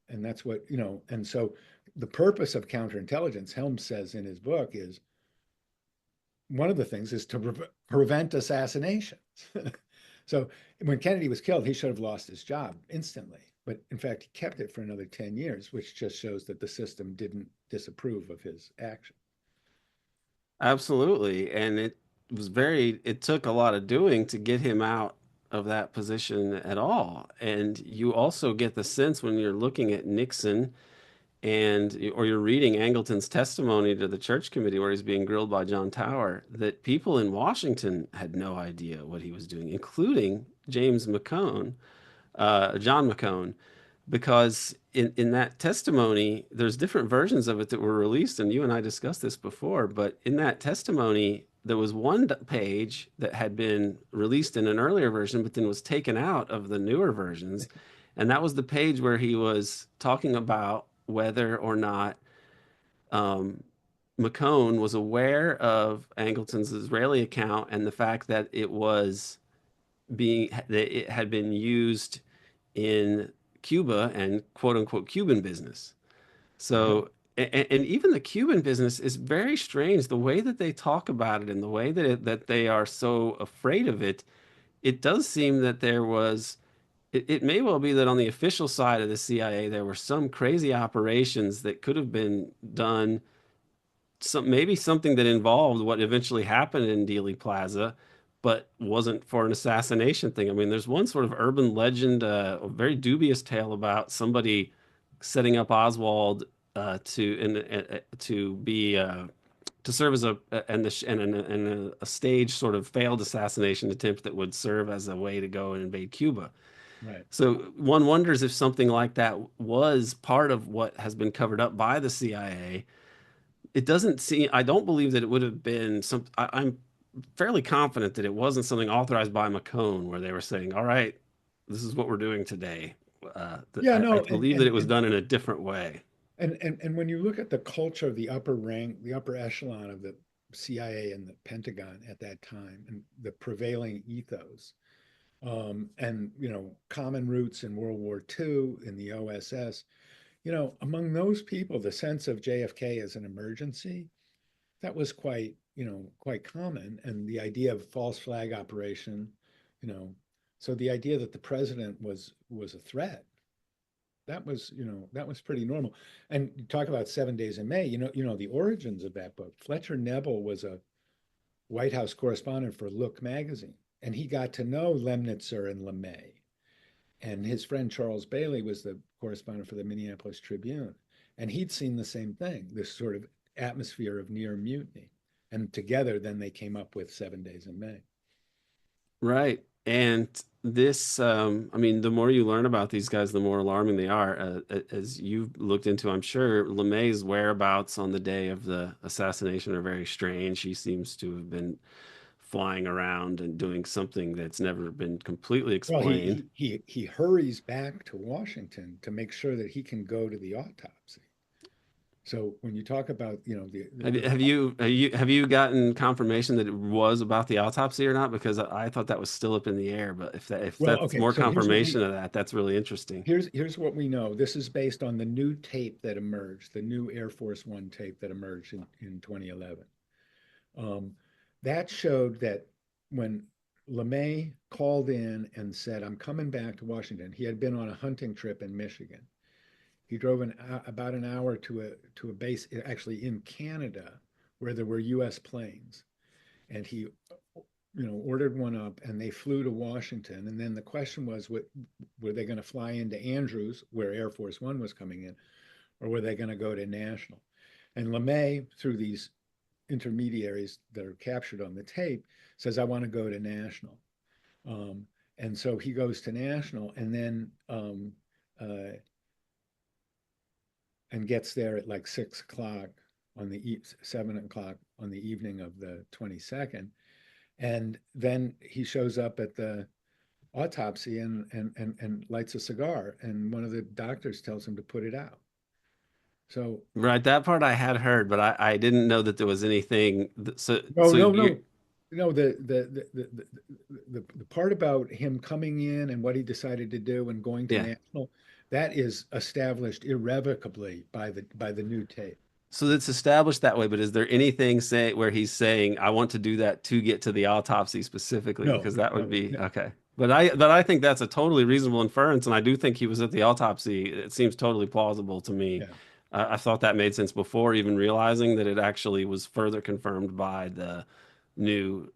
[SPEAKER 1] And that's what, and so the purpose of counterintelligence, Helms says in his book, is one of the things is to prevent assassinations. So when Kennedy was killed, he should have lost his job instantly. But in fact, he kept it for another 10 years, which just shows that the system didn't disapprove of his action.
[SPEAKER 2] Absolutely. And it took a lot of doing to get him out of that position at all. And you also get the sense when you're looking at Nixon or you're reading Angleton's testimony to the church committee where he's being grilled by John Tower, that people in Washington had no idea what he was doing, including John McCone, because in that testimony, there's different versions of it that were released, and you and I discussed this before, but in that testimony, there was one page that had been released in an earlier version, but then was taken out of the newer versions. And that was the page where he was talking about whether or not um, McCone was aware of Angleton's Israeli account and the fact that it was being that it had been used in Cuba and quote unquote Cuban business.
[SPEAKER 1] Yeah,
[SPEAKER 2] So, and even the Cuban business is very strange. The way that they talk about it and the way that that they are so afraid of it, it does seem that there was. It may well be that on the official side of the CIA, there were some crazy operations that could have been done, maybe something that involved what eventually happened in Dealey Plaza, but wasn't for an assassination thing. I mean, there's one sort of urban legend, a very dubious tale about somebody setting up Oswald to be to serve as a and a stage sort of failed assassination attempt that would serve as a way to go and invade Cuba.
[SPEAKER 1] right.
[SPEAKER 2] So one wonders if something like that was part of what has been covered up by the CIA. It doesn't seem, I don't believe that it would have been some, I'm fairly confident that it wasn't something authorized by McCone where they were saying, all right, this is what we're doing today.
[SPEAKER 1] Yeah,
[SPEAKER 2] I
[SPEAKER 1] no,
[SPEAKER 2] believe that it was done in a different way.
[SPEAKER 1] and when you look at the culture of the upper rank, the upper echelon of the CIA and the Pentagon at that time, and the prevailing ethos, and common roots in World War II in the OSS, among those people, the sense of JFK as an emergency, that was quite common, and the idea of false flag operation, you know, so the idea that the president was a threat, that was pretty normal. And you talk about 7 Days in May, the origins of that book. Fletcher Neville was a White House correspondent for Look magazine, and he got to know Lemnitzer and LeMay. And his friend Charles Bailey was the correspondent for the Minneapolis Tribune. And he'd seen the same thing, this sort of atmosphere of near mutiny. And together, then they came up with 7 Days in May.
[SPEAKER 2] Right. And this, I mean, the more you learn about these guys, the more alarming they are. As you've looked into, I'm sure LeMay's whereabouts on the day of the assassination are very strange. He seems to have been flying around and doing something that's never been completely
[SPEAKER 1] Well,
[SPEAKER 2] explained.
[SPEAKER 1] he hurries back to Washington to make sure that he can go to the autopsy. So when you talk about,
[SPEAKER 2] Have you gotten confirmation that it was about the autopsy or not? Because I thought that was still up in the air. But if
[SPEAKER 1] well,
[SPEAKER 2] that's
[SPEAKER 1] okay,
[SPEAKER 2] more
[SPEAKER 1] so
[SPEAKER 2] confirmation of that, that's really interesting.
[SPEAKER 1] here's what we know. This is based on the new tape that emerged, the new Air Force One tape that emerged in 2011. Um, that showed that when LeMay called in and said, "I'm coming back to Washington," he had been on a hunting trip in Michigan. He drove about an hour to a base actually in Canada where there were U.S. planes, and he ordered one up, and they flew to Washington. And then the question was, what were they going to fly into Andrews, where Air Force One was coming in, or were they going to go to National? And LeMay, through these intermediaries that are captured on the tape, says, "I want to go to National." Um, and so he goes to National, and then and gets there at like 6 o'clock 7 o'clock on the evening of the 22nd. And then he shows up at the autopsy and lights a cigar. And one of the doctors tells him to put it out. So
[SPEAKER 2] Right, that part I had heard, but I didn't know that there was anything.
[SPEAKER 1] no,
[SPEAKER 2] So
[SPEAKER 1] no,
[SPEAKER 2] you,
[SPEAKER 1] no. No, the part about him coming in and what he decided to do and going to
[SPEAKER 2] yeah.
[SPEAKER 1] National, that is established irrevocably by the new tape.
[SPEAKER 2] So it's established that way, but is there anything say where he's saying, I want to do that to get to the autopsy specifically?
[SPEAKER 1] No,
[SPEAKER 2] Because that would
[SPEAKER 1] no,
[SPEAKER 2] be
[SPEAKER 1] no.
[SPEAKER 2] okay. But I think that's a totally reasonable inference, and I do think he was at the autopsy. It seems totally plausible to me.
[SPEAKER 1] Yeah,
[SPEAKER 2] I thought that made sense before even realizing that it actually was further confirmed by new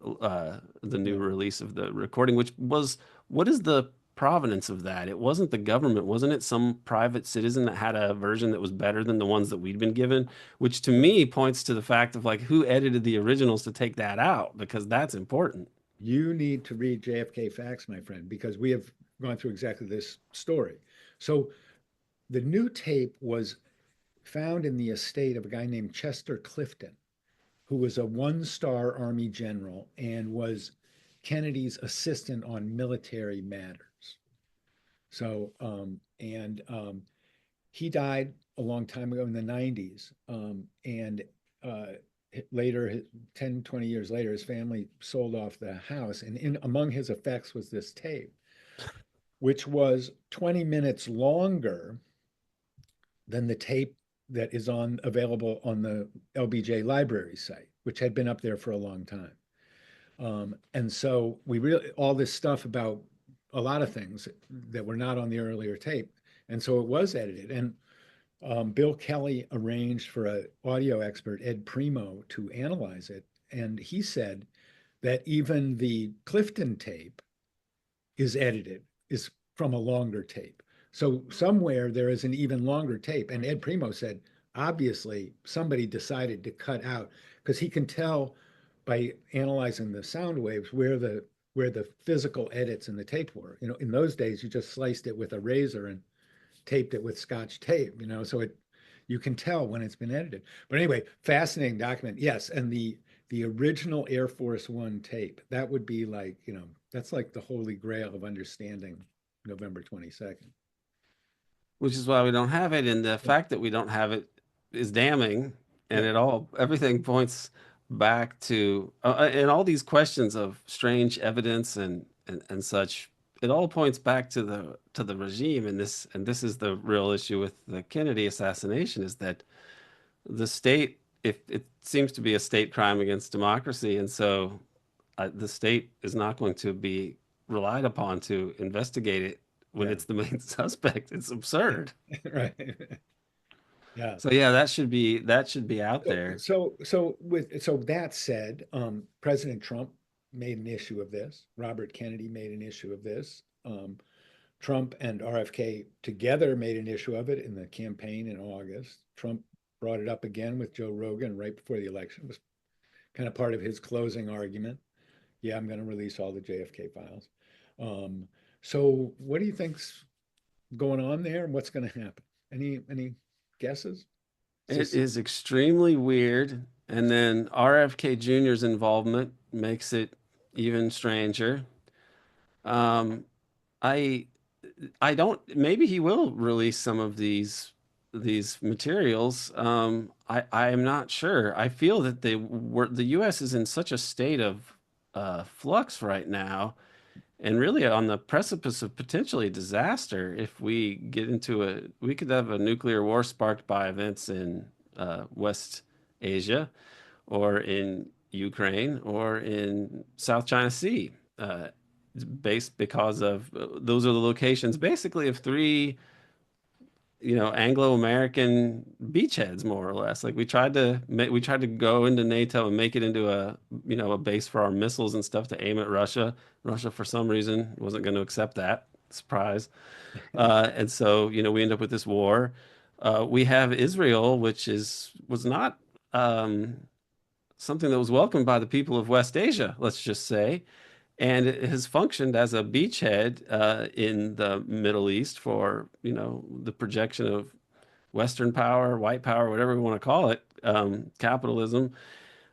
[SPEAKER 2] the new
[SPEAKER 1] yeah.
[SPEAKER 2] release of the recording, which was what is the provenance of that? It wasn't the government, wasn't it? Some private citizen that had a version that was better than the ones that we'd been given, which to me points to the fact of like who edited the originals to take that out because that's important.
[SPEAKER 1] You need to read JFK Facts, my friend, because we have gone through exactly this story. So the new tape was found in the estate of a guy named Chester Clifton, who was a one-star Army general and was Kennedy's assistant on military matters. So, and he died a long time ago in the 90s. And later, 10, 20 years later, his family sold off the house. And among his effects was this tape, which was 20 minutes longer than the tape that is on available on the LBJ library site, which had been up there for a long time. And so we really all this stuff about a lot of things that were not on the earlier tape, and so it was edited. And Bill Kelly arranged for an audio expert, Ed Primo, to analyze it, and he said that even the Clifton tape is edited, is from a longer tape. So somewhere there is an even longer tape. And Ed Primo said, obviously, somebody decided to cut out because he can tell by analyzing the sound waves where the physical edits in the tape were. You know, in those days, you just sliced it with a razor and taped it with Scotch tape. You know, so it you can tell when it's been edited. But anyway, fascinating document. Yes, and the original Air Force One tape, that would be like, you know, that's like the holy grail of understanding November 22nd.
[SPEAKER 2] Which is why we don't have it. And the
[SPEAKER 1] Yeah,
[SPEAKER 2] fact that we don't have it is damning. And
[SPEAKER 1] yeah,
[SPEAKER 2] everything points back to, and all these questions of strange evidence and such, it all points back to the regime. And this is the real issue with the Kennedy assassination is that the state, if it seems to be a state crime against democracy. And so the state is not going to be relied upon to investigate it when
[SPEAKER 1] yeah,
[SPEAKER 2] it's the main suspect. It's absurd.
[SPEAKER 1] right. Yeah.
[SPEAKER 2] So yeah, that should be out
[SPEAKER 1] So,
[SPEAKER 2] there.
[SPEAKER 1] so that said, President Trump made an issue of this. Robert Kennedy made an issue of this. Trump and RFK together made an issue of it in the campaign in August. Trump brought it up again with Joe Rogan right before the election. It was kind of part of his closing argument. Yeah, I'm going to release all the JFK files. Um, so what do you think's going on there and what's going to happen? Any guesses? Is
[SPEAKER 2] It
[SPEAKER 1] this
[SPEAKER 2] is extremely weird. And then RFK Jr.'s involvement makes it even stranger. Um, I I don't, maybe he will release some of these materials. I am not sure. I feel that the US is in such a state of flux right now and really on the precipice of potentially disaster if we get into we could have a nuclear war sparked by events in West Asia or in Ukraine or in South China Sea, based because of those are the locations basically of three, Anglo-American beachheads, more or less. Like we tried to go into NATO and make it into a base for our missiles and stuff to aim at Russia. Russia, for some reason, wasn't going to accept that. Surprise. And so, we end up with this war. We have Israel, which was not something that was welcomed by the people of West Asia, let's just say. And it has functioned as a beachhead in the Middle East for, the projection of Western power, white power, whatever we want to call it, capitalism.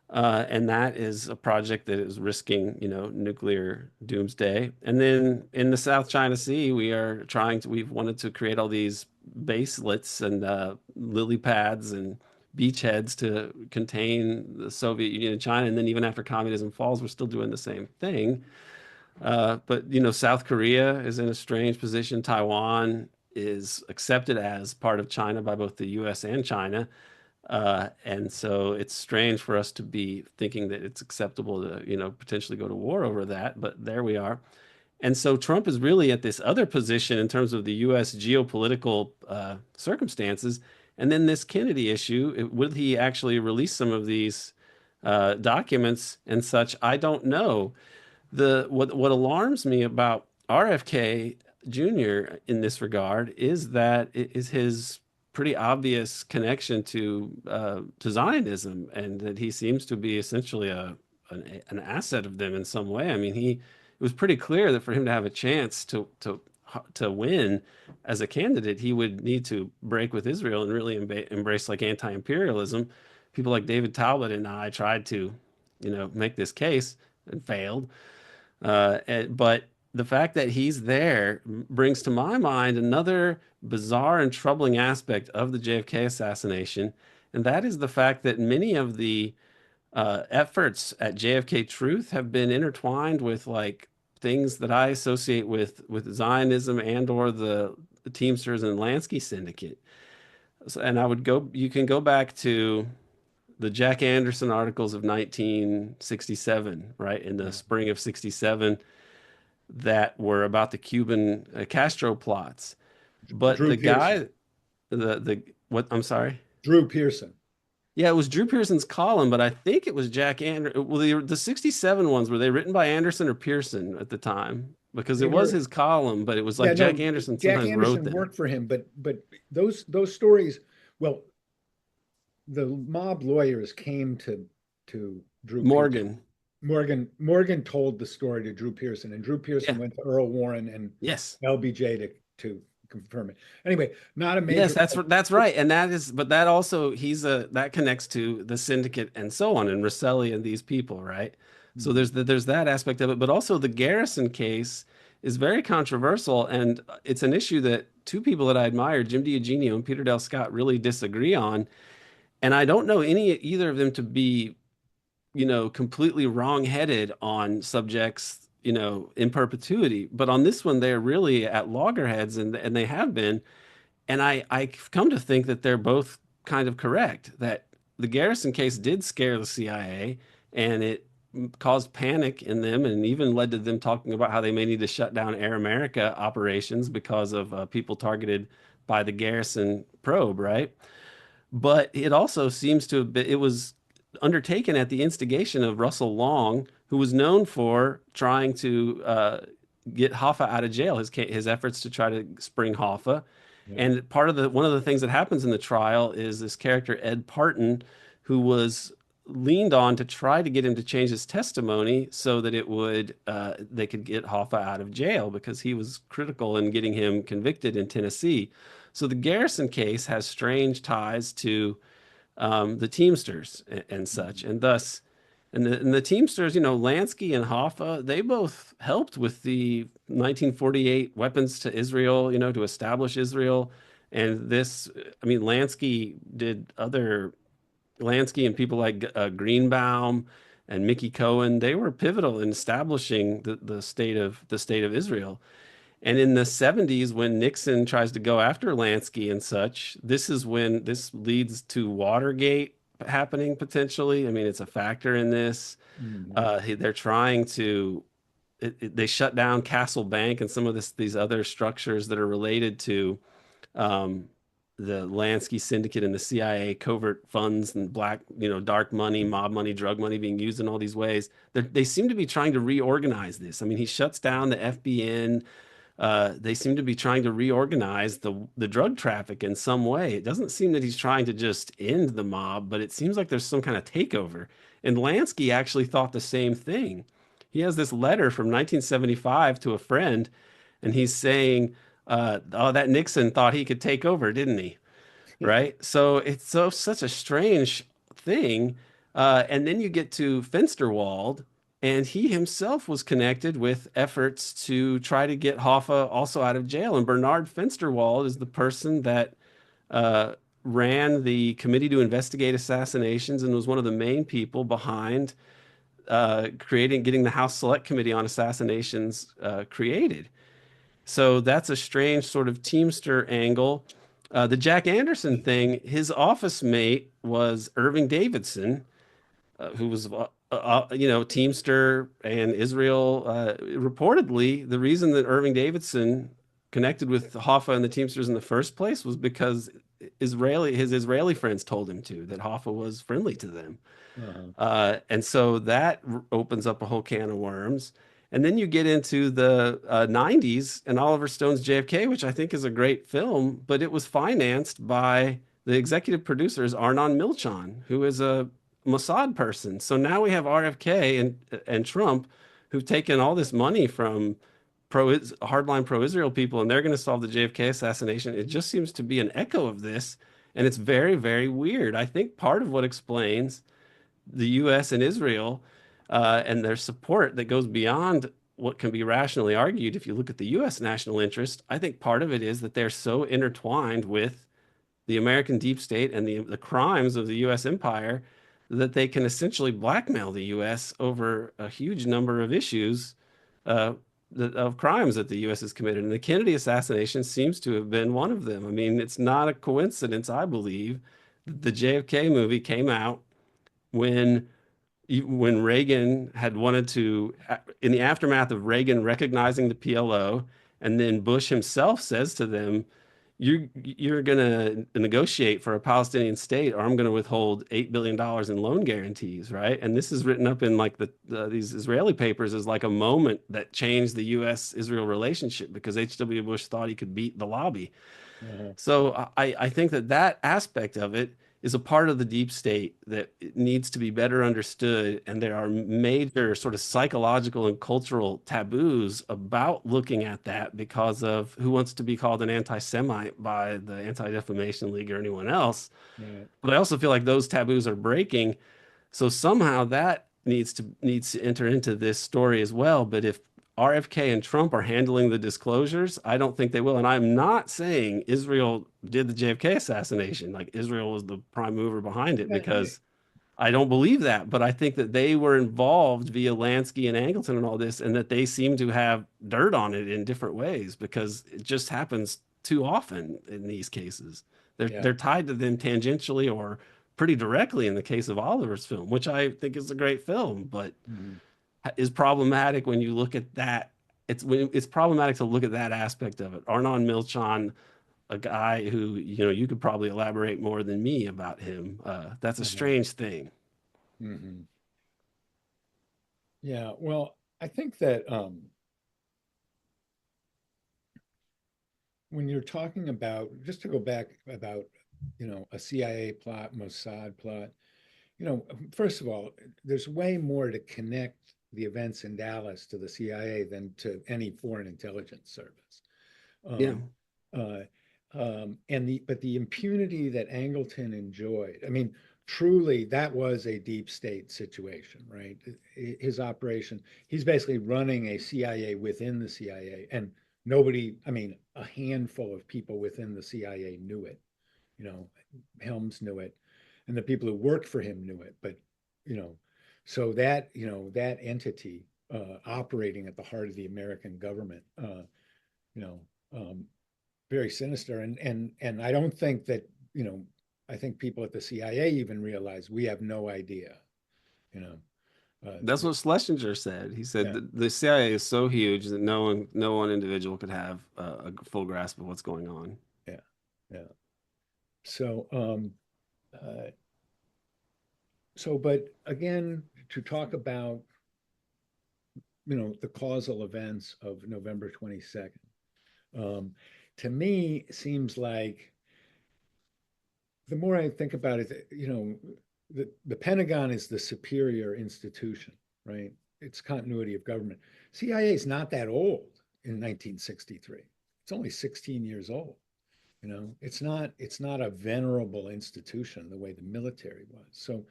[SPEAKER 2] And that is a project that is risking, nuclear doomsday. And then in the South China Sea, we've wanted to create all these baselets and lily pads and beachheads to contain the Soviet Union and China. And then even after communism falls, we're still doing the same thing. But South Korea is in a strange position. Taiwan is accepted as part of China by both the U.S. and China. And so it's strange for us to be thinking that it's acceptable to, potentially go to war over that. But there we are. And so Trump is really at this other position in terms of the U.S. geopolitical circumstances. And then this Kennedy issue, will he actually release some of these documents and such? I don't know. What alarms me about RFK Jr. in this regard is that it is his pretty obvious connection to Zionism, and that he seems to be essentially an asset of them in some way. I mean, it was pretty clear that for him to have a chance to win as a candidate, he would need to break with Israel and really embrace like anti-imperialism. People like David Talbot and I tried to, make this case and failed. But the fact that he's there brings to my mind another bizarre and troubling aspect of the JFK assassination, and that is the fact that many of the efforts at JFK Truth have been intertwined with like things that I associate with Zionism and or the Teamsters and Lansky Syndicate. So, and I would go, you can go back to the Jack Anderson articles of 1967, right? In the
[SPEAKER 1] Uh,
[SPEAKER 2] spring of 67 that were about the Cuban Castro plots. But
[SPEAKER 1] Drew
[SPEAKER 2] the
[SPEAKER 1] Pearson.
[SPEAKER 2] guy, the what? I'm sorry.
[SPEAKER 1] Drew Pearson.
[SPEAKER 2] Yeah, it was Drew Pearson's column, but I think it was Jack Anderson. Well, the 67 ones, were they written by Anderson or Pearson at the time? Because
[SPEAKER 1] They
[SPEAKER 2] it was
[SPEAKER 1] were,
[SPEAKER 2] his column, but it was like
[SPEAKER 1] yeah,
[SPEAKER 2] Jack
[SPEAKER 1] no,
[SPEAKER 2] Anderson
[SPEAKER 1] Jack
[SPEAKER 2] sometimes wrote
[SPEAKER 1] Anderson
[SPEAKER 2] them.
[SPEAKER 1] worked for him, but those stories, well, the mob lawyers came to Drew Pearson.
[SPEAKER 2] Morgan.
[SPEAKER 1] Morgan told the story to Drew Pearson, and Drew Pearson
[SPEAKER 2] Yeah.
[SPEAKER 1] went to Earl Warren and
[SPEAKER 2] Yes.
[SPEAKER 1] LBJ to confirm it. Anyway, not a
[SPEAKER 2] Yes,
[SPEAKER 1] major.
[SPEAKER 2] that's right. And that is, but that also that connects to the syndicate and so on and Rosselli and these people, right? So
[SPEAKER 1] Mhm.
[SPEAKER 2] there's that aspect of it, but also the Garrison case is very controversial, and it's an issue that two people that I admire, Jim DiEugenio and Peter Dale Scott, really disagree on. And I don't know either of them to be, completely wrong-headed on subjects, in perpetuity. But on this one, they're really at loggerheads, and they have been. And I've come to think that they're both kind of correct, that the Garrison case did scare the CIA and it caused panic in them and even led to them talking about how they may need to shut down Air America operations because of people targeted by the Garrison probe, right? But it also seems to have been, it was undertaken at the instigation of Russell Long, who was known for trying to get Hoffa out of jail, his efforts to try to spring Hoffa.
[SPEAKER 1] Yeah.
[SPEAKER 2] And one of the things that happens in the trial is this character, Ed Parton, who was leaned on to try to get him to change his testimony so that they could get Hoffa out of jail because he was critical in getting him convicted in Tennessee. So the Garrison case has strange ties to the Teamsters and such,
[SPEAKER 1] Mhm.
[SPEAKER 2] and thus, and the Teamsters, Lansky and Hoffa, they both helped with the 1948 weapons to Israel, to establish Israel. And this, I mean, Lansky and people like Greenbaum and Mickey Cohen, they were pivotal in establishing the state of Israel. And in the 70s, when Nixon tries to go after Lansky and such, this is when this leads to Watergate happening potentially. I mean, it's a factor in this.
[SPEAKER 1] Mhm.
[SPEAKER 2] They're trying to, they shut down Castle Bank and some of these other structures that are related to um, the Lansky Syndicate and the CIA covert funds and black, dark money, mob money, drug money being used in all these ways. They seem to be trying to reorganize this. I mean, he shuts down the FBN. They seem to be trying to reorganize the drug traffic in some way. It doesn't seem that he's trying to just end the mob, but it seems like there's some kind of takeover. And Lansky actually thought the same thing. He has this letter from 1975 to a friend, and he's saying, "Oh, that Nixon thought he could take over, didn't he?" Right? So it's such a strange thing. And then you get to Fensterwald, and he himself was connected with efforts to try to get Hoffa also out of jail. And Bernard Fensterwald is the person that uh, ran the committee to investigate assassinations and was one of the main people behind getting the House Select Committee on Assassinations created. So that's a strange sort of Teamster angle. The Jack Anderson thing, his office mate was Irving Davidson, who was, Teamster and Israel. Reportedly, the reason that Irving Davidson connected with Hoffa and the Teamsters in the first place was because his Israeli friends told him that Hoffa was friendly to them.
[SPEAKER 1] Uh-huh.
[SPEAKER 2] And so that opens up a whole can of worms. And then you get into the 90s and Oliver Stone's JFK, which I think is a great film, but it was financed by the executive producers Arnon Milchan, who is a Mossad person. So now we have RFK and Trump who've taken all this money from hardline pro-Israel people, and they're going to solve the JFK assassination. It just seems to be an echo of this, and it's very, very weird. I think part of what explains the U.S. and Israel and their support that goes beyond what can be rationally argued if you look at the U.S. national interest. I think part of it is that they're so intertwined with the American deep state and the crimes of the U.S. empire that they can essentially blackmail the U.S. over a huge number of issues uh, of crimes that the U.S. has committed. And the Kennedy assassination seems to have been one of them. I mean, it's not a coincidence, I believe, that the JFK movie came out when when Reagan had wanted to, in the aftermath of Reagan recognizing the PLO, and then Bush himself says to them, you're going to negotiate for a Palestinian state, or I'm going to withhold $8 billion in loan guarantees, right? And this is written up in like these Israeli papers as like a moment that changed the U.S.-Israel relationship because H.W. Bush thought he could beat the lobby.
[SPEAKER 1] Uh-huh.
[SPEAKER 2] So I think that that aspect of it is a part of the deep state that needs to be better understood. And there are major sort of psychological and cultural taboos about looking at that because of who wants to be called an anti-Semite by the Anti-Defamation League or anyone else.
[SPEAKER 1] Right.
[SPEAKER 2] But I also feel like those taboos are breaking, so somehow that needs to enter into this story as well. But if RFK and Trump are handling the disclosures, I don't think they will. And I'm not saying Israel did the JFK assassination, like Israel was the prime mover behind it,
[SPEAKER 1] Yeah, yeah,
[SPEAKER 2] because I don't believe that. But I think that they were involved via Lansky and Angleton and all this, and that they seem to have dirt on it in different ways because it just happens too often in these cases.
[SPEAKER 1] yeah.
[SPEAKER 2] They're tied to them tangentially or pretty directly in the case of Oliver's film, which I think is a great film, but
[SPEAKER 1] Mhm.
[SPEAKER 2] is problematic when you look at that. It's problematic to look at that aspect of it. Arnon Milchan, a guy who you could probably elaborate more than me about him. That's a
[SPEAKER 1] Uh-huh.
[SPEAKER 2] strange thing.
[SPEAKER 1] Mhm. Yeah, well, I think that when you're talking about, just to go back about, a CIA plot, Mossad plot, first of all, there's way more to connect the events in Dallas to the CIA than to any foreign intelligence service.
[SPEAKER 2] Yeah,
[SPEAKER 1] Um, uh, but the impunity that Angleton enjoyed, I mean, truly, that was a deep state situation, right? His operation, he's basically running a CIA within the CIA, and nobody, I mean, a handful of people within the CIA knew it. You know, Helms knew it, and the people who worked for him knew it. But you know, so that that entity operating at the heart of the American government, you know, um, very sinister. And I don't think that I think people at the CIA even realize we have no idea. You know, uh,
[SPEAKER 2] that's what Schlesinger said. He said
[SPEAKER 1] yeah,
[SPEAKER 2] that the CIA is so huge that no one individual could have a full grasp of what's going on.
[SPEAKER 1] yeah, yeah. So, uh, but again, to talk about the causal events of November 22nd. Um, to me, it seems like the more I think about it, the Pentagon is the superior institution, right? It's continuity of government. CIA is not that old in 1963. It's only 16 years old. It's not a venerable institution the way the military was. So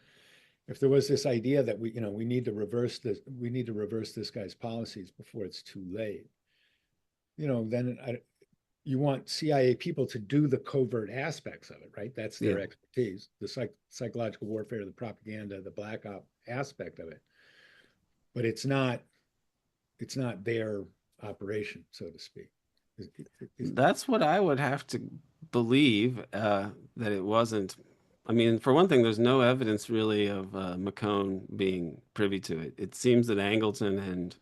[SPEAKER 1] if there was this idea that we need to reverse this guy's policies before it's too late, then you want CIA people to do the covert aspects of it, right? That's
[SPEAKER 2] Yeah.
[SPEAKER 1] their expertise, the psychological warfare, the propaganda, the black op aspect of it. But it's not their operation, so to speak. Is, is,
[SPEAKER 2] That's what I would have to believe, that it wasn't. I mean, for one thing, there's no evidence really of McCone being privy to it. It seems that Angleton and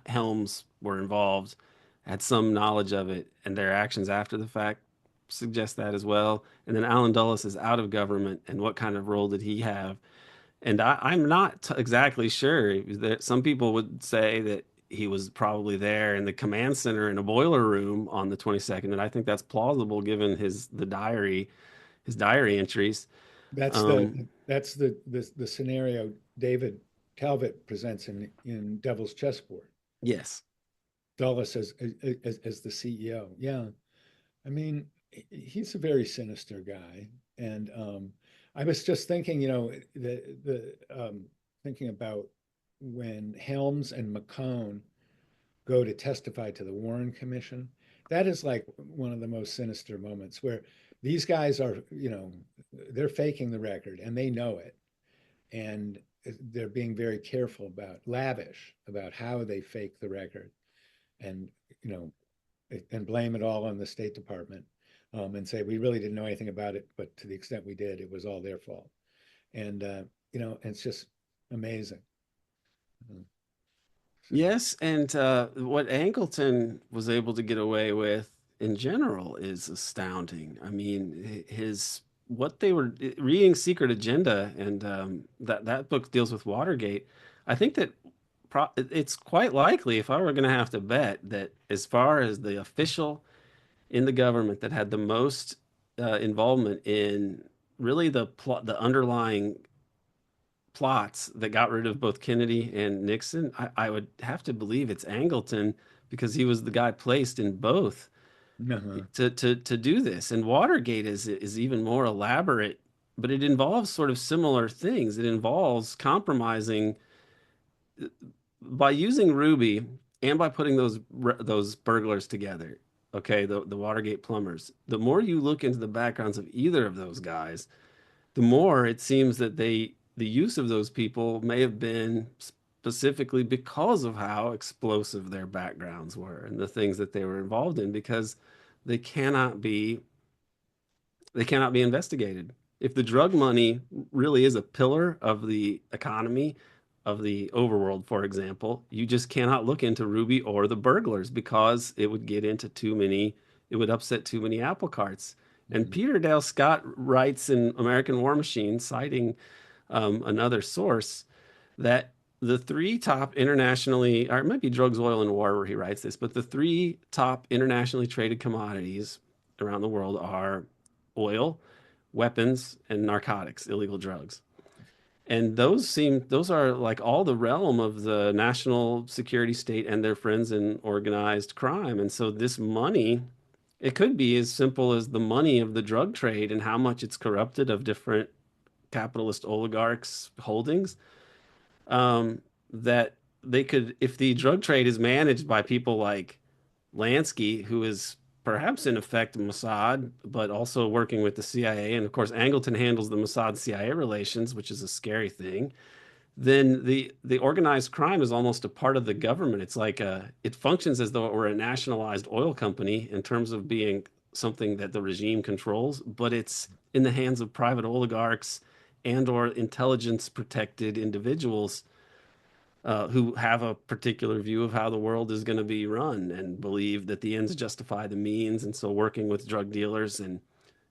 [SPEAKER 2] Helms were involved, had some knowledge of it, and their actions after the fact suggest that as well. And then Alan Dulles is out of government, and what kind of role did he have? And I'm not exactly sure. That some people would say that he was probably there in the command center in a boiler room on the 22nd, and I think that's plausible given his diary entries.
[SPEAKER 1] that's the
[SPEAKER 2] Um,
[SPEAKER 1] the scenario David Talbot presents in Devil's Chessboard.
[SPEAKER 2] yes,
[SPEAKER 1] Dulles as the CEO. Yeah, I mean, he's a very sinister guy, and I was just thinking, thinking about when Helms and McCone go to testify to the Warren Commission. That is like one of the most sinister moments where these guys are, they're faking the record and they know it. and they're being very careful about, lavish about how they fake the record, and you know, and blame it all on the State Department, and say we really didn't know anything about it, but to the extent we did, it was all their fault. And you know, it's just amazing. So
[SPEAKER 2] Yes, and what Angleton was able to get away with in general is astounding. I mean, his what they were reading Secret Agenda, and that book deals with Watergate. I think that it's quite likely, if I were going to have to bet, that as far as the official in the government that had the most involvement in really the underlying plots that got rid of both Kennedy and Nixon, I would have to believe it's Angleton because he was the guy placed in both
[SPEAKER 1] uh-huh.
[SPEAKER 2] to do this. And Watergate is even more elaborate, but it involves sort of similar things. It involves compromising by using Ruby and by putting those burglars together. Okay, the Watergate plumbers. The more you look into the backgrounds of either of those guys, the more it seems that the use of those people may have been specifically because of how explosive their backgrounds were and the things that they were involved in, because they cannot be they cannot be investigated. If the drug money really is a pillar of the economy of the overworld, for example, you just cannot look into Ruby or the burglars because it would get into too many, it would upset too many apple carts. And
[SPEAKER 1] Mhm.
[SPEAKER 2] Peter Dale Scott writes in American War Machine, citing another source, that the three top internationally, or it might be Drugs, Oil, and War where he writes this, but the three top internationally traded commodities around the world are oil, weapons, and narcotics, illegal drugs. And those are like all the realm of the national security state and their friends in organized crime. And so this money, it could be as simple as the money of the drug trade and how much it's corrupted of different capitalist oligarchs' holdings. That they could, if the drug trade is managed by people like Lansky, who is perhaps in effect Mossad, but also working with the CIA, and of course Angleton handles the Mossad CIA relations, which is a scary thing. Then the organized crime is almost a part of the government. It's like it functions as though it were a nationalized oil company in terms of being something that the regime controls, but it's in the hands of private oligarchs and or intelligence protected individuals who have a particular view of how the world is going to be run and believe that the ends justify the means. And so working with drug dealers and,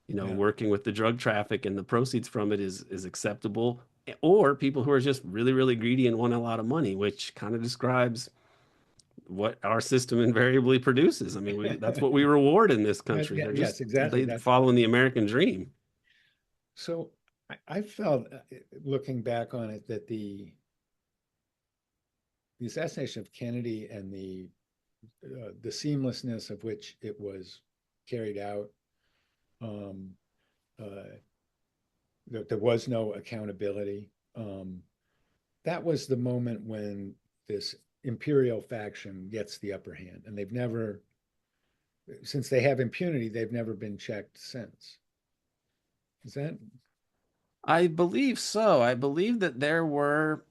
[SPEAKER 1] Yeah.
[SPEAKER 2] working with the drug traffic and the proceeds from it is acceptable. Or people who are just really, really greedy and want a lot of money, which kind of describes what our system invariably produces. I mean, that's what we reward in this country.
[SPEAKER 1] Yeah,
[SPEAKER 2] They're just
[SPEAKER 1] yes, exactly. That's
[SPEAKER 2] following the American dream.
[SPEAKER 1] so I felt, looking back on it, that the assassination of Kennedy and the seamlessness of which it was carried out, um, uh, that there was no accountability. That was the moment when this imperial faction gets the upper hand, and they've never, since they have impunity, they've never been checked since. Is that?
[SPEAKER 2] I believe so. I believe that there were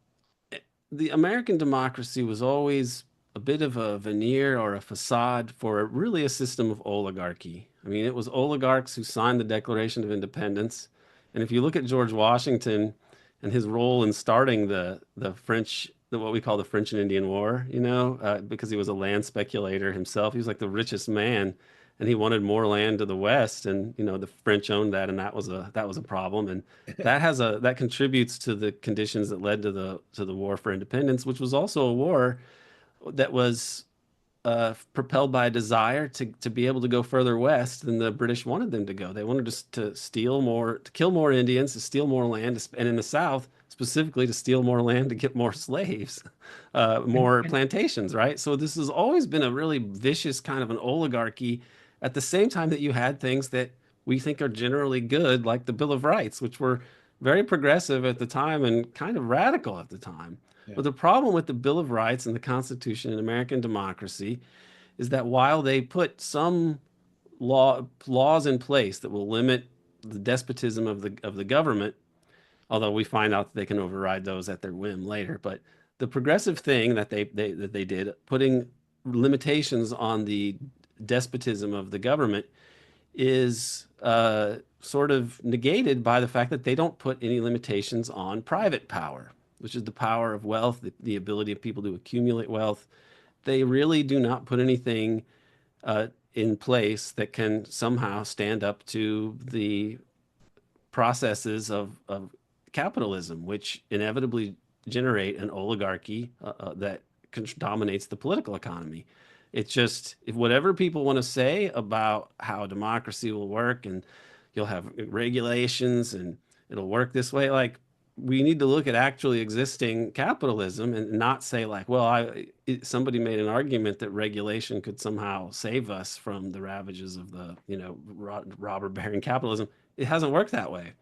[SPEAKER 2] the American democracy was always a bit of a veneer or a facade for really a system of oligarchy. I mean, it was oligarchs who signed the Declaration of Independence. And if you look at George Washington and his role in starting the French, what we call the French and Indian War, because he was a land speculator himself, he was like the richest man, and he wanted more land to the west, and the French owned that, and that was a problem, and that contributes to the conditions that led to the War for Independence, which was also a war that was propelled by a desire to be able to go further west than the British wanted them to go. They wanted to steal more, to kill more Indians, to steal more land, and in the South specifically to steal more land to get more slaves, more
[SPEAKER 1] And
[SPEAKER 2] plantations, right? So this has always been a really vicious kind of an oligarchy. At the same time that you had things that we think are generally good, like the Bill of Rights, which were very progressive at the time and kind of radical at the time.
[SPEAKER 1] yeah,
[SPEAKER 2] But the problem with the Bill of Rights and the Constitution in American democracy is that while they put some laws in place that will limit the despotism of the government, although we find out that they can override those at their whim later. But the progressive thing that they did, putting limitations on the despotism of the government, is sort of negated by the fact that they don't put any limitations on private power, which is the power of wealth, the ability of people to accumulate wealth. They really do not put anything in place that can somehow stand up to the processes of capitalism, which inevitably generate an oligarchy that dominates the political economy. It's just if whatever people want to say about how democracy will work and you'll have regulations and it'll work this way, like we need to look at actually existing capitalism and not say like, well, somebody made an argument that regulation could somehow save us from the ravages of the, robber baron capitalism. It hasn't worked that way.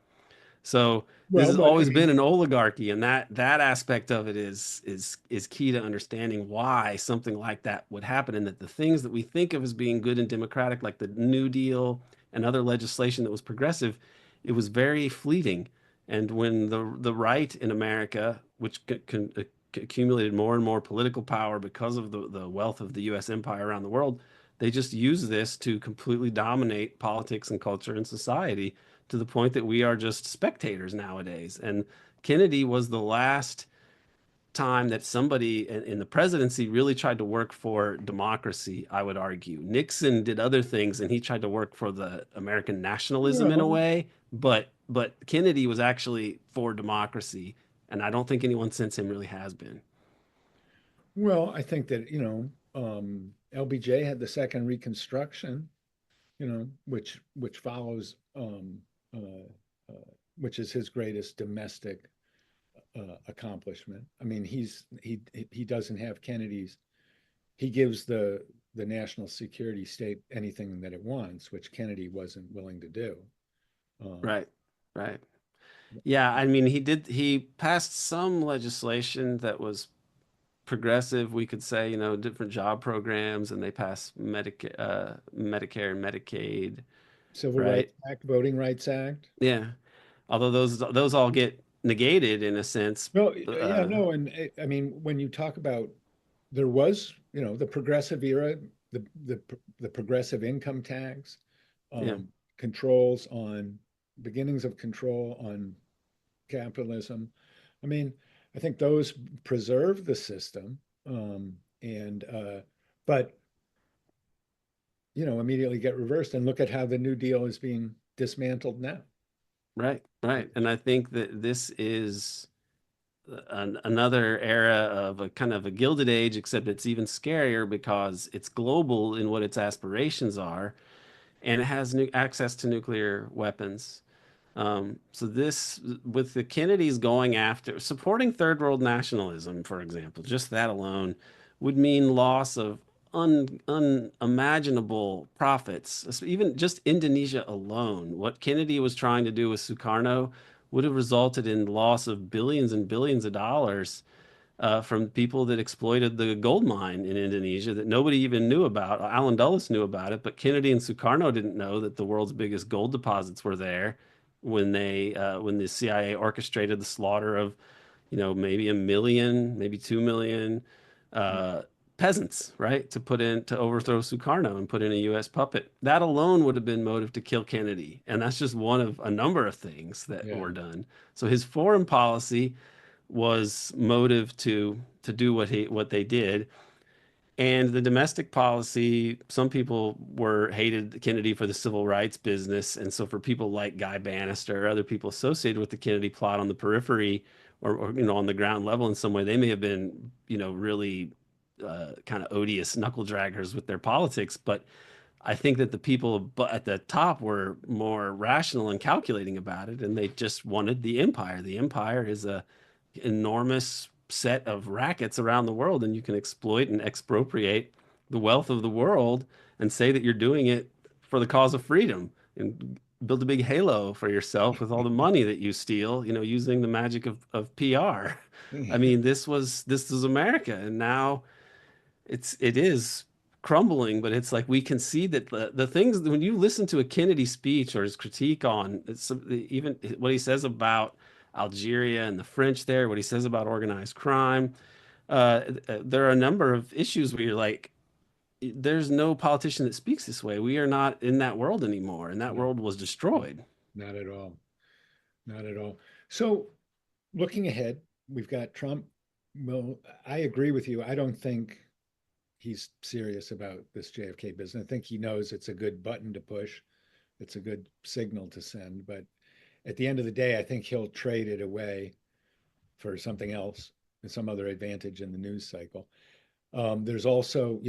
[SPEAKER 2] So this
[SPEAKER 1] Well,
[SPEAKER 2] has
[SPEAKER 1] but I
[SPEAKER 2] always been
[SPEAKER 1] mean,
[SPEAKER 2] an oligarchy, and that aspect of it is key to understanding why something like that would happen, and that the things that we think of as being good and democratic, like the New Deal and other legislation that was progressive, it was very fleeting. And when the right in America, which accumulated more and more political power because of the wealth of the U.S. empire around the world, they just use this to completely dominate politics and culture and society to the point that we are just spectators nowadays. And Kennedy was the last time that somebody in the presidency really tried to work for democracy, I would argue. Nixon did other things and he tried to work for the American nationalism in a
[SPEAKER 1] well,
[SPEAKER 2] way, but Kennedy was actually for democracy, and I don't think anyone since him really has been.
[SPEAKER 1] well, I think that, LBJ had the second Reconstruction, which follows, which is his greatest domestic accomplishment. I mean, he doesn't have Kennedy's. He gives the national security state anything that it wants, which Kennedy wasn't willing to do. Um,
[SPEAKER 2] Right, right. Yeah, I mean, he passed some legislation that was progressive, we could say, different job programs, and they passed Medicare and Medicaid,
[SPEAKER 1] Civil
[SPEAKER 2] right?
[SPEAKER 1] Rights Act, Voting Rights Act.
[SPEAKER 2] Yeah. Although those all get negated in a sense.
[SPEAKER 1] No, yeah, no, and I mean, when you talk about there was, the progressive era, the progressive income tax,
[SPEAKER 2] Yeah,
[SPEAKER 1] controls on beginnings of control on capitalism. I mean, I think those preserve the system, and but immediately get reversed. And look at how the New Deal is being dismantled now.
[SPEAKER 2] right, right. And I think that this is another era of a kind of a gilded age, except it's even scarier because it's global in what its aspirations are, and it has new access to nuclear weapons. So this, with the Kennedys going after supporting third world nationalism, for example, just that alone would mean loss of unimaginable profits. Even just Indonesia alone, what Kennedy was trying to do with Sukarno would have resulted in loss of billions and billions of dollars from people that exploited the gold mine in Indonesia that nobody even knew about. Alan Dulles knew about it, but Kennedy and Sukarno didn't know that the world's biggest gold deposits were there when the CIA orchestrated the slaughter of, maybe a million, maybe 2 million uh, peasants, right, to overthrow Sukarno and put in a U.S. puppet. That alone would have been motive to kill Kennedy, and that's just one of a number of things that
[SPEAKER 1] Yeah.
[SPEAKER 2] were done. So his foreign policy was motive to do what they did. And the domestic policy, some people were hated Kennedy for the civil rights business. And so for people like Guy Bannister or other people associated with the Kennedy plot on the periphery or on the ground level in some way, they may have been, really kind of odious knuckle draggers with their politics. But I think that the people at the top were more rational and calculating about it, and they just wanted the empire. The empire is a enormous set of rackets around the world, and you can exploit and expropriate the wealth of the world and say that you're doing it for the cause of freedom and build a big halo for yourself with all the money that you steal, using the magic of PR. I mean, this was America, and now it is crumbling, but it's like we can see that the things when you listen to a Kennedy speech or his critique on even what he says about Algeria and the French there, what he says about organized crime. There are a number of issues where you're like, there's no politician that speaks this way. We are not in that world anymore, and that
[SPEAKER 1] No,
[SPEAKER 2] world was
[SPEAKER 1] no,
[SPEAKER 2] destroyed.
[SPEAKER 1] not at all. Not at all. So looking ahead, we've got Trump. Well, I agree with you. I don't think he's serious about this JFK business. I think he knows it's a good button to push. It's a good signal to send. But at the end of the day, I think he'll trade it away for something else, some other advantage in the news cycle. There's also,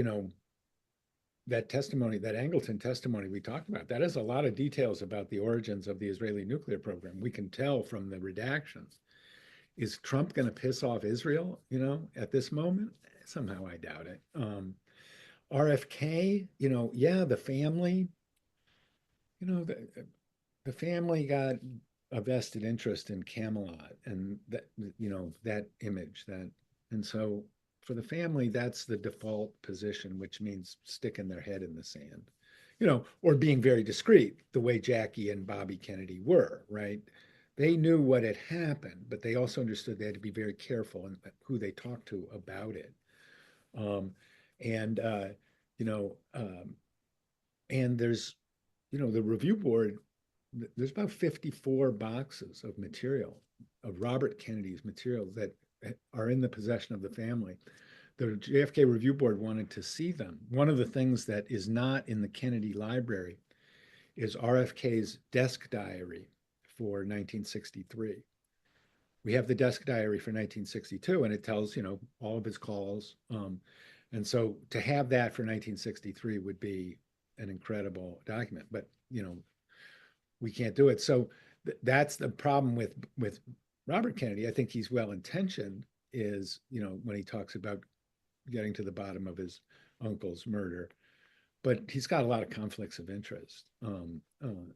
[SPEAKER 1] that testimony, that Angleton testimony we talked about, that has a lot of details about the origins of the Israeli nuclear program. We can tell from the redactions. Is Trump going to piss off Israel, at this moment? Somehow I doubt it. RFK, yeah, the family, the family got a vested interest in Camelot and that image and so for the family, that's the default position, which means sticking their head in the sand, or being very discreet, the way Jackie and Bobby Kennedy were, right? They knew what had happened, but they also understood they had to be very careful in who they talked to about it. Um, and you know, um, and the review board, there's about 54 boxes of material, of Robert Kennedy's material that are in the possession of the family. The JFK Review Board wanted to see them. One of the things that is not in the Kennedy Library is RFK's desk diary for 1963. We have the desk diary for 1962, and it tells, all of his calls. And so to have that for 1963 would be an incredible document, but, we can't do it. So that's the problem with Robert Kennedy. I think he's well intentioned, is, when he talks about getting to the bottom of his uncle's murder, but he's got a lot of conflicts of interest.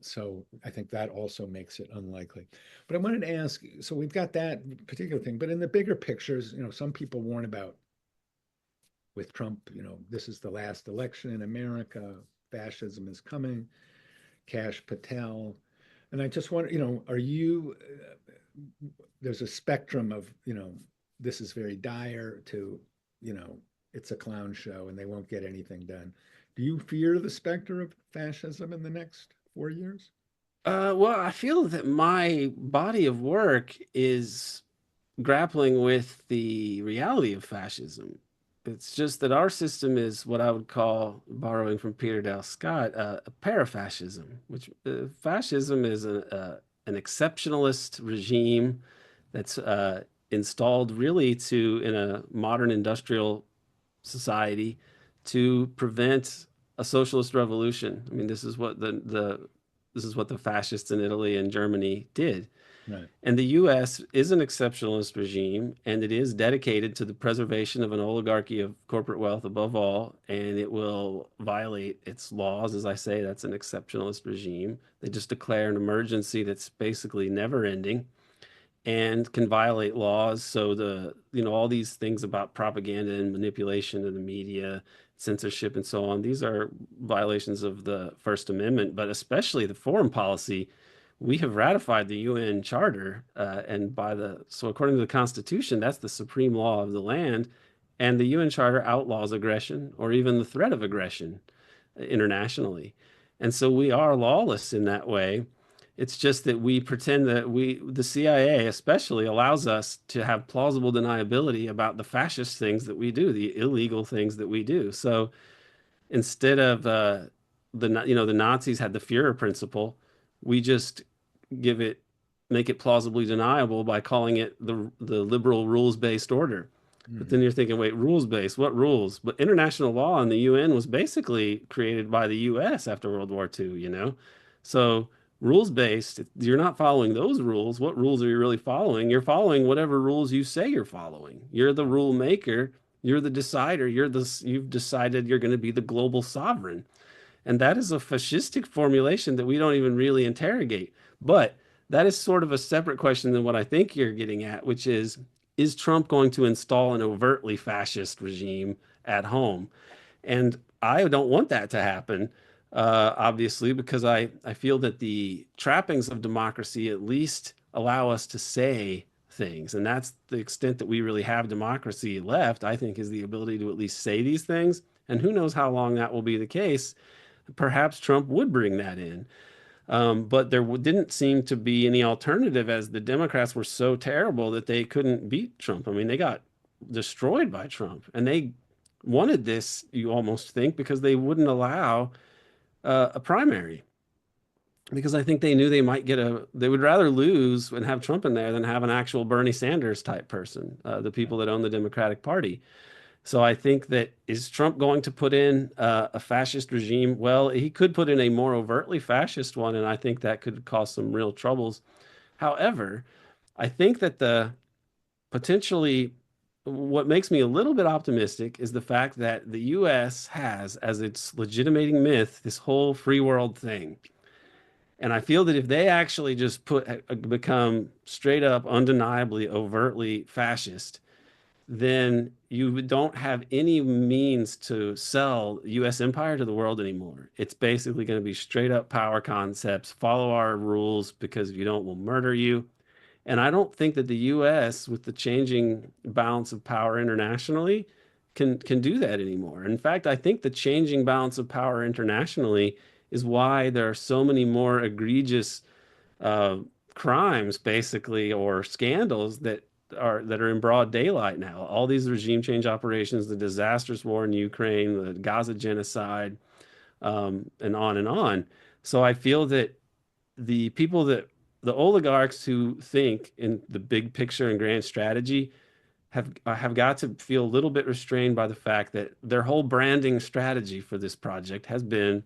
[SPEAKER 1] So I think that also makes it unlikely. But I wanted to ask, so we've got that particular thing, but in the bigger pictures, some people warn about with Trump, this is the last election in America, fascism is coming, Cash Patel. And I just wonder, are you, there's a spectrum of, this is very dire to, it's a clown show and they won't get anything done. Do you fear the specter of fascism in the next 4 years?
[SPEAKER 2] Well, I feel that my body of work is grappling with the reality of fascism. It's just that our system is what I would call, borrowing from Peter Dale Scott, a parafascism, which fascism is an exceptionalist regime that's installed really in a modern industrial society to prevent a socialist revolution. I mean, this is what the fascists in Italy and Germany did.
[SPEAKER 1] Right.
[SPEAKER 2] And the US is an exceptionalist regime, and it is dedicated to the preservation of an oligarchy of corporate wealth above all, and it will violate its laws. As I say, that's an exceptionalist regime. They just declare an emergency that's basically never ending and can violate laws. So all these things about propaganda and manipulation of the media, censorship, and so on, these are violations of the First Amendment, but especially the foreign policy. We have ratified the UN Charter, and so according to the Constitution, that's the supreme law of the land. And the UN Charter outlaws aggression or even the threat of aggression internationally. And so we are lawless in that way. It's just that we pretend that the CIA especially allows us to have plausible deniability about the fascist things that we do, the illegal things that we do. So instead of the Nazis had the Führer principle, we just give it make it plausibly deniable by calling it the liberal rules-based order. But then
[SPEAKER 1] Mhm.
[SPEAKER 2] you're thinking, wait, rules-based, what rules? But international law in the UN was basically created by the US after World War II. So rules-based, you're not following those rules. What rules are you really following? You're following whatever rules you say you're following. You're the rule maker. You're the decider. You've decided you're going to be the global sovereign. And that is a fascistic formulation that we don't even really interrogate. But that is sort of a separate question than what I think you're getting at, which is Trump going to install an overtly fascist regime at home? And I don't want that to happen. obviously, because I feel that the trappings of democracy at least allow us to say things. And that's the extent that we really have democracy left, I think, is the ability to at least say these things. And who knows how long that will be the case. Perhaps Trump would bring that in. But there didn't seem to be any alternative as the Democrats were so terrible that they couldn't beat Trump. I mean, they got destroyed by Trump. And they wanted this, you almost think, because they wouldn't allow a primary because I think they knew they might get they would rather lose and have Trump in there than have an actual Bernie Sanders type person, the
[SPEAKER 1] Yeah.
[SPEAKER 2] people that own the Democratic Party. So I think that is Trump going to put in a fascist regime? Well, he could put in a more overtly fascist one, and I think that could cause some real troubles. However, I think that the potentially what makes me a little bit optimistic is the fact that the US has as its legitimating myth this whole free world thing. And I feel that if they actually just become straight up, undeniably, overtly fascist, then you don't have any means to sell U.S. empire to the world anymore. It's basically going to be straight up power concepts, follow our rules because if you don't, we'll murder you. And I don't think that the U.S., with the changing balance of power internationally, can do that anymore. In fact, I think the changing balance of power internationally is why there are so many more egregious uh, crimes, basically, or scandals that are in broad daylight now. All these regime change operations, the disastrous war in Ukraine, the Gaza genocide, and on and on. So I feel that the people that the oligarchs who think in the big picture and grand strategy have got to feel a little bit restrained by the fact that their whole branding strategy for this project has been,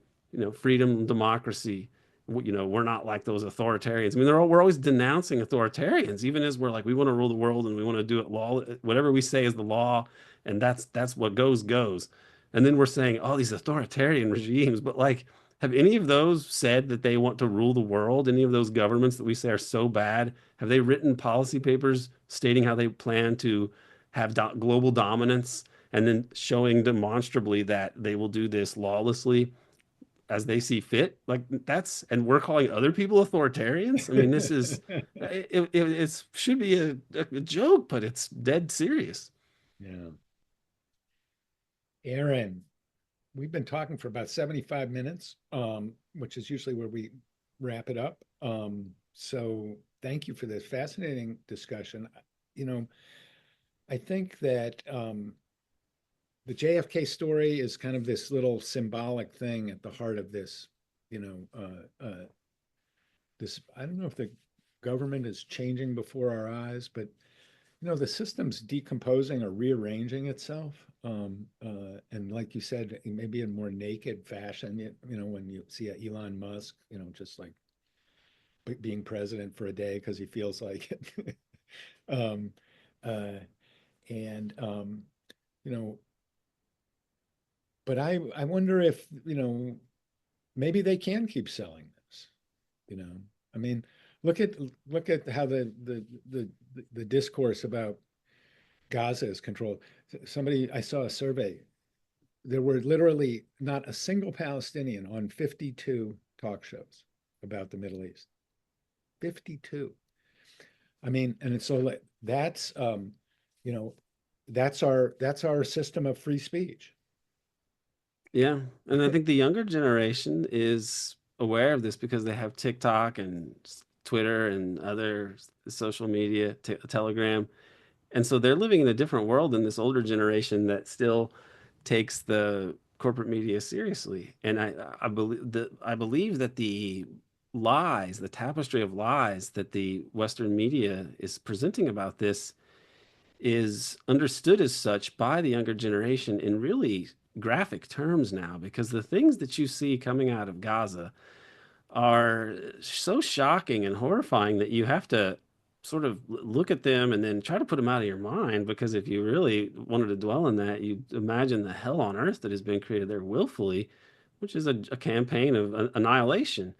[SPEAKER 2] freedom, democracy. We're not like those authoritarians. I mean, we're always denouncing authoritarians, even as we're like we want to rule the world and we want to do it law. Whatever we say is the law, and that's what goes. And then we're saying, oh, these authoritarian regimes, but like, have any of those said that they want to rule the world? Any of those governments that we say are so bad, have they written policy papers stating how they plan to have global dominance and then showing demonstrably that they will do this lawlessly as they see fit? Like and we're calling other people authoritarians. I mean, this is it should be a joke, but it's dead serious.
[SPEAKER 1] Yeah. Aaron, we've been talking for about 75 minutes, which is usually where we wrap it up. So thank you for this fascinating discussion. You know, I think that the JFK story is kind of this little symbolic thing at the heart of this, you know, I don't know if the government is changing before our eyes, but the system's decomposing or rearranging itself. And like you said, maybe in more naked fashion, when you see Elon Musk, just like being president for a day because he feels like it. um, uh, and, you know, but I wonder if, maybe they can keep selling this, you know. I mean, look at how the discourse about Gaza is controlled. Somebody, I saw a survey. There were literally not a single Palestinian on 52 talk shows about the Middle East. 52. I mean, and it's so like that's you know, that's our system of free speech.
[SPEAKER 2] Yeah. And I think the younger generation is aware of this because they have TikTok and Twitter and other social media, Telegram. And so they're living in a different world than this older generation that still takes the corporate media seriously. And I believe that the lies, the tapestry of lies that the Western media is presenting about this is understood as such by the younger generation in really graphic terms now, because the things that you see coming out of Gaza are so shocking and horrifying that you have to sort of look at them and then try to put them out of your mind. Because if you really wanted to dwell in that, you imagine the hell on earth that has been created there willfully, which is a campaign of annihilation.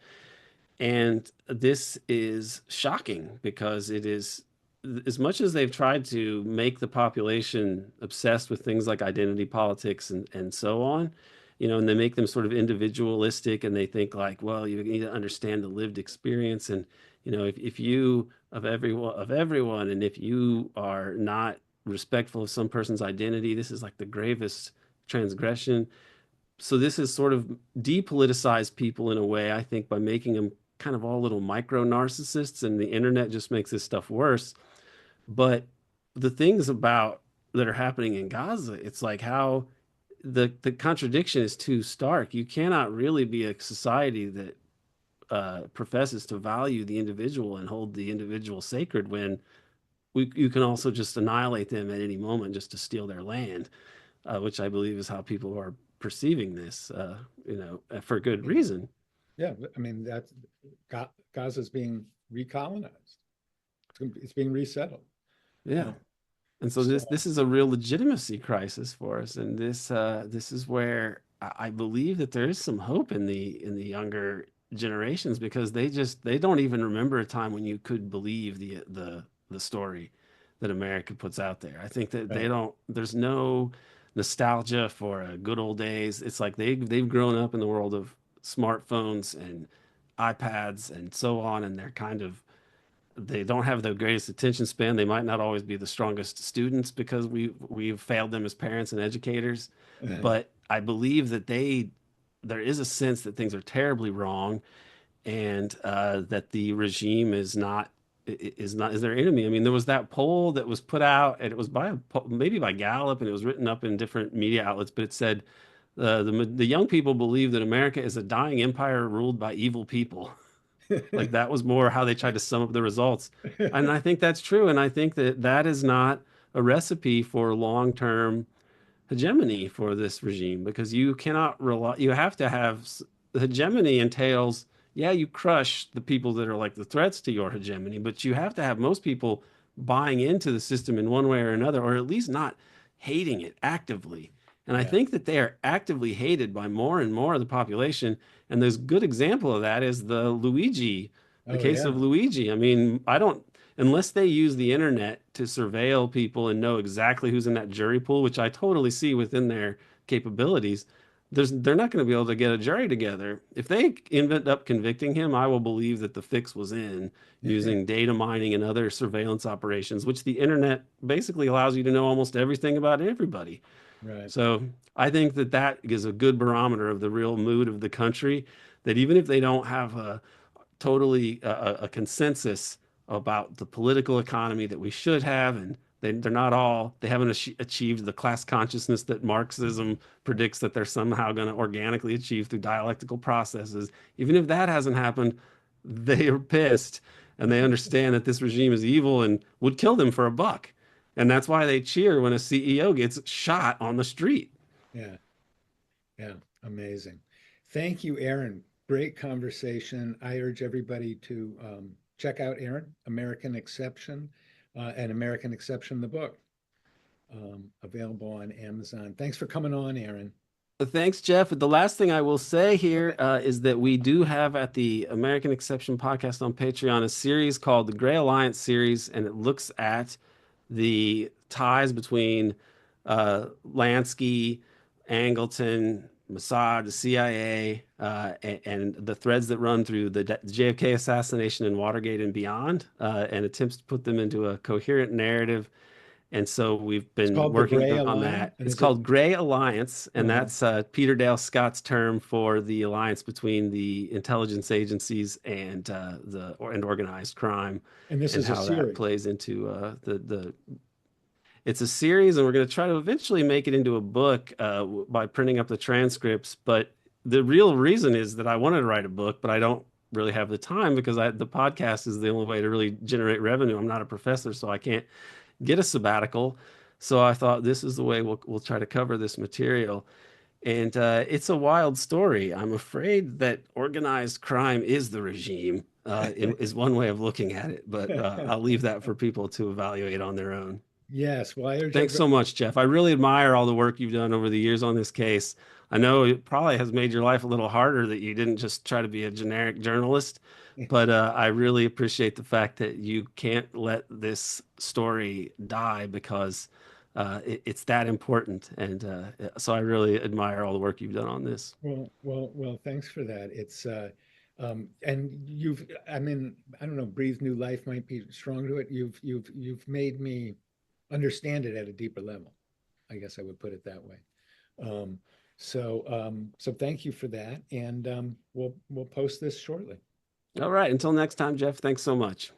[SPEAKER 2] And this is shocking because it is, as much as they've tried to make the population obsessed with things like identity politics and so on, and they make them sort of individualistic, and they think like, well, you need to understand the lived experience, and if you of everyone, and if you are not respectful of some person's identity, this is like the gravest transgression. So this is sort of depoliticized people in a way, I think, by making them kind of all little micro narcissists, and the internet just makes this stuff worse. But the things about that are happening in Gaza, it's like how the contradiction is too stark. You cannot really be a society that professes to value the individual and hold the individual sacred when you can also just annihilate them at any moment just to steal their land, which I believe is how people are perceiving this, for good
[SPEAKER 1] Yeah.
[SPEAKER 2] reason.
[SPEAKER 1] Yeah. I mean, Gaza's being recolonized. It's being resettled.
[SPEAKER 2] Yeah.
[SPEAKER 1] Um,
[SPEAKER 2] And so
[SPEAKER 1] so
[SPEAKER 2] this is a real legitimacy crisis for us, and this is where I believe that there is some hope in the younger generations, because they don't even remember a time when you could believe the story that America puts out there. I think that they
[SPEAKER 1] right.
[SPEAKER 2] don't. There's no nostalgia for good old days. It's like they've grown up in the world of smartphones and iPads and so on, and they don't have the greatest attention span. They might not always be the strongest students because we've failed them as parents and educators. But I believe that there is a sense that things are terribly wrong, and that the regime is their enemy. I mean, there was that poll that was put out, and it was maybe by Gallup, and it was written up in different media outlets, but it said the young people believe that America is a dying empire ruled by evil people. Like that was more how they tried to sum up the results. And I think that's true. And I think that that is not a recipe for long-term hegemony for this regime, because you cannot rely, you have to have the hegemony entails, yeah, you crush the people that are like the threats to your hegemony, but you have to have most people buying into the system in one way or another, or at least not hating it actively. And I
[SPEAKER 1] Yeah.
[SPEAKER 2] think that they are actively hated by more and more of the population. And there's a good example of that is the
[SPEAKER 1] Oh
[SPEAKER 2] case of
[SPEAKER 1] yeah.
[SPEAKER 2] Luigi. I mean, I don't, unless they use the internet to surveil people and know exactly who's in that jury pool, which I totally see within their capabilities, they're not going to be able to get a jury together. If they end up convicting him, I will believe that the fix was in using data mining and other surveillance operations, which the internet basically allows you to know almost everything about everybody.
[SPEAKER 1] Right.
[SPEAKER 2] So I think that that is a good barometer of the real mood of the country. That even if they don't have a consensus about the political economy that we should have, and they haven't achieved the class consciousness that Marxism predicts that they're somehow going to organically achieve through dialectical processes. Even if that hasn't happened, they are pissed, and they understand that this regime is evil and would kill them for a buck. And that's why they cheer when a CEO gets shot on the street.
[SPEAKER 1] Yeah. Yeah. Amazing. Thank you, Aaron. Great conversation. I urge everybody to check out Aaron, American Exception, and American Exception, the book, available on Amazon. Thanks for coming on, Aaron.
[SPEAKER 2] Thanks, Jeff. The last thing I will say here
[SPEAKER 1] Okay.
[SPEAKER 2] is that we do have at the American Exception podcast on Patreon a series called the Gray Alliance series, and it looks at the ties between Lansky, Angleton, Mossad, the CIA, and the threads that run through the JFK assassination and Watergate and beyond, and attempts to put them into a coherent narrative. And so we've
[SPEAKER 1] It's
[SPEAKER 2] been
[SPEAKER 1] called the
[SPEAKER 2] working
[SPEAKER 1] Gray
[SPEAKER 2] on
[SPEAKER 1] Alliance,
[SPEAKER 2] that.
[SPEAKER 1] and
[SPEAKER 2] It's
[SPEAKER 1] is it?
[SPEAKER 2] called Gray Alliance, and
[SPEAKER 1] Uh-huh.
[SPEAKER 2] that's Peter Dale Scott's term for the alliance between the intelligence agencies and and organized crime,
[SPEAKER 1] And this
[SPEAKER 2] and
[SPEAKER 1] is a
[SPEAKER 2] how that
[SPEAKER 1] series.
[SPEAKER 2] plays into the. It's a series, and we're going to try to eventually make it into a book by printing up the transcripts. But the real reason is that I wanted to write a book, but I don't really have the time because the podcast is the only way to really generate revenue. I'm not a professor, so I can't get a sabbatical. So I thought this is the way we'll try to cover this material. And it's a wild story. I'm afraid that organized crime is the regime, is one way of looking at it. But I'll leave that for people to evaluate on their own.
[SPEAKER 1] Yes. Well, I urge
[SPEAKER 2] Thanks so
[SPEAKER 1] everybody.
[SPEAKER 2] much, Jeff. I really admire all the work you've done over the years on this case. I know it probably has made your life a little harder that you didn't just try to be a generic journalist, but I really appreciate the fact that you can't let this story die because It's that important. And so I really admire all the work you've done on this.
[SPEAKER 1] Well, thanks for that. And I mean, I don't know, breathe new life might be strong to it. You've made me understand it at a deeper level. I guess I would put it that way. Um, so thank you for that, and we'll post this shortly.
[SPEAKER 2] All right. Until next time, Jeff, thanks so much.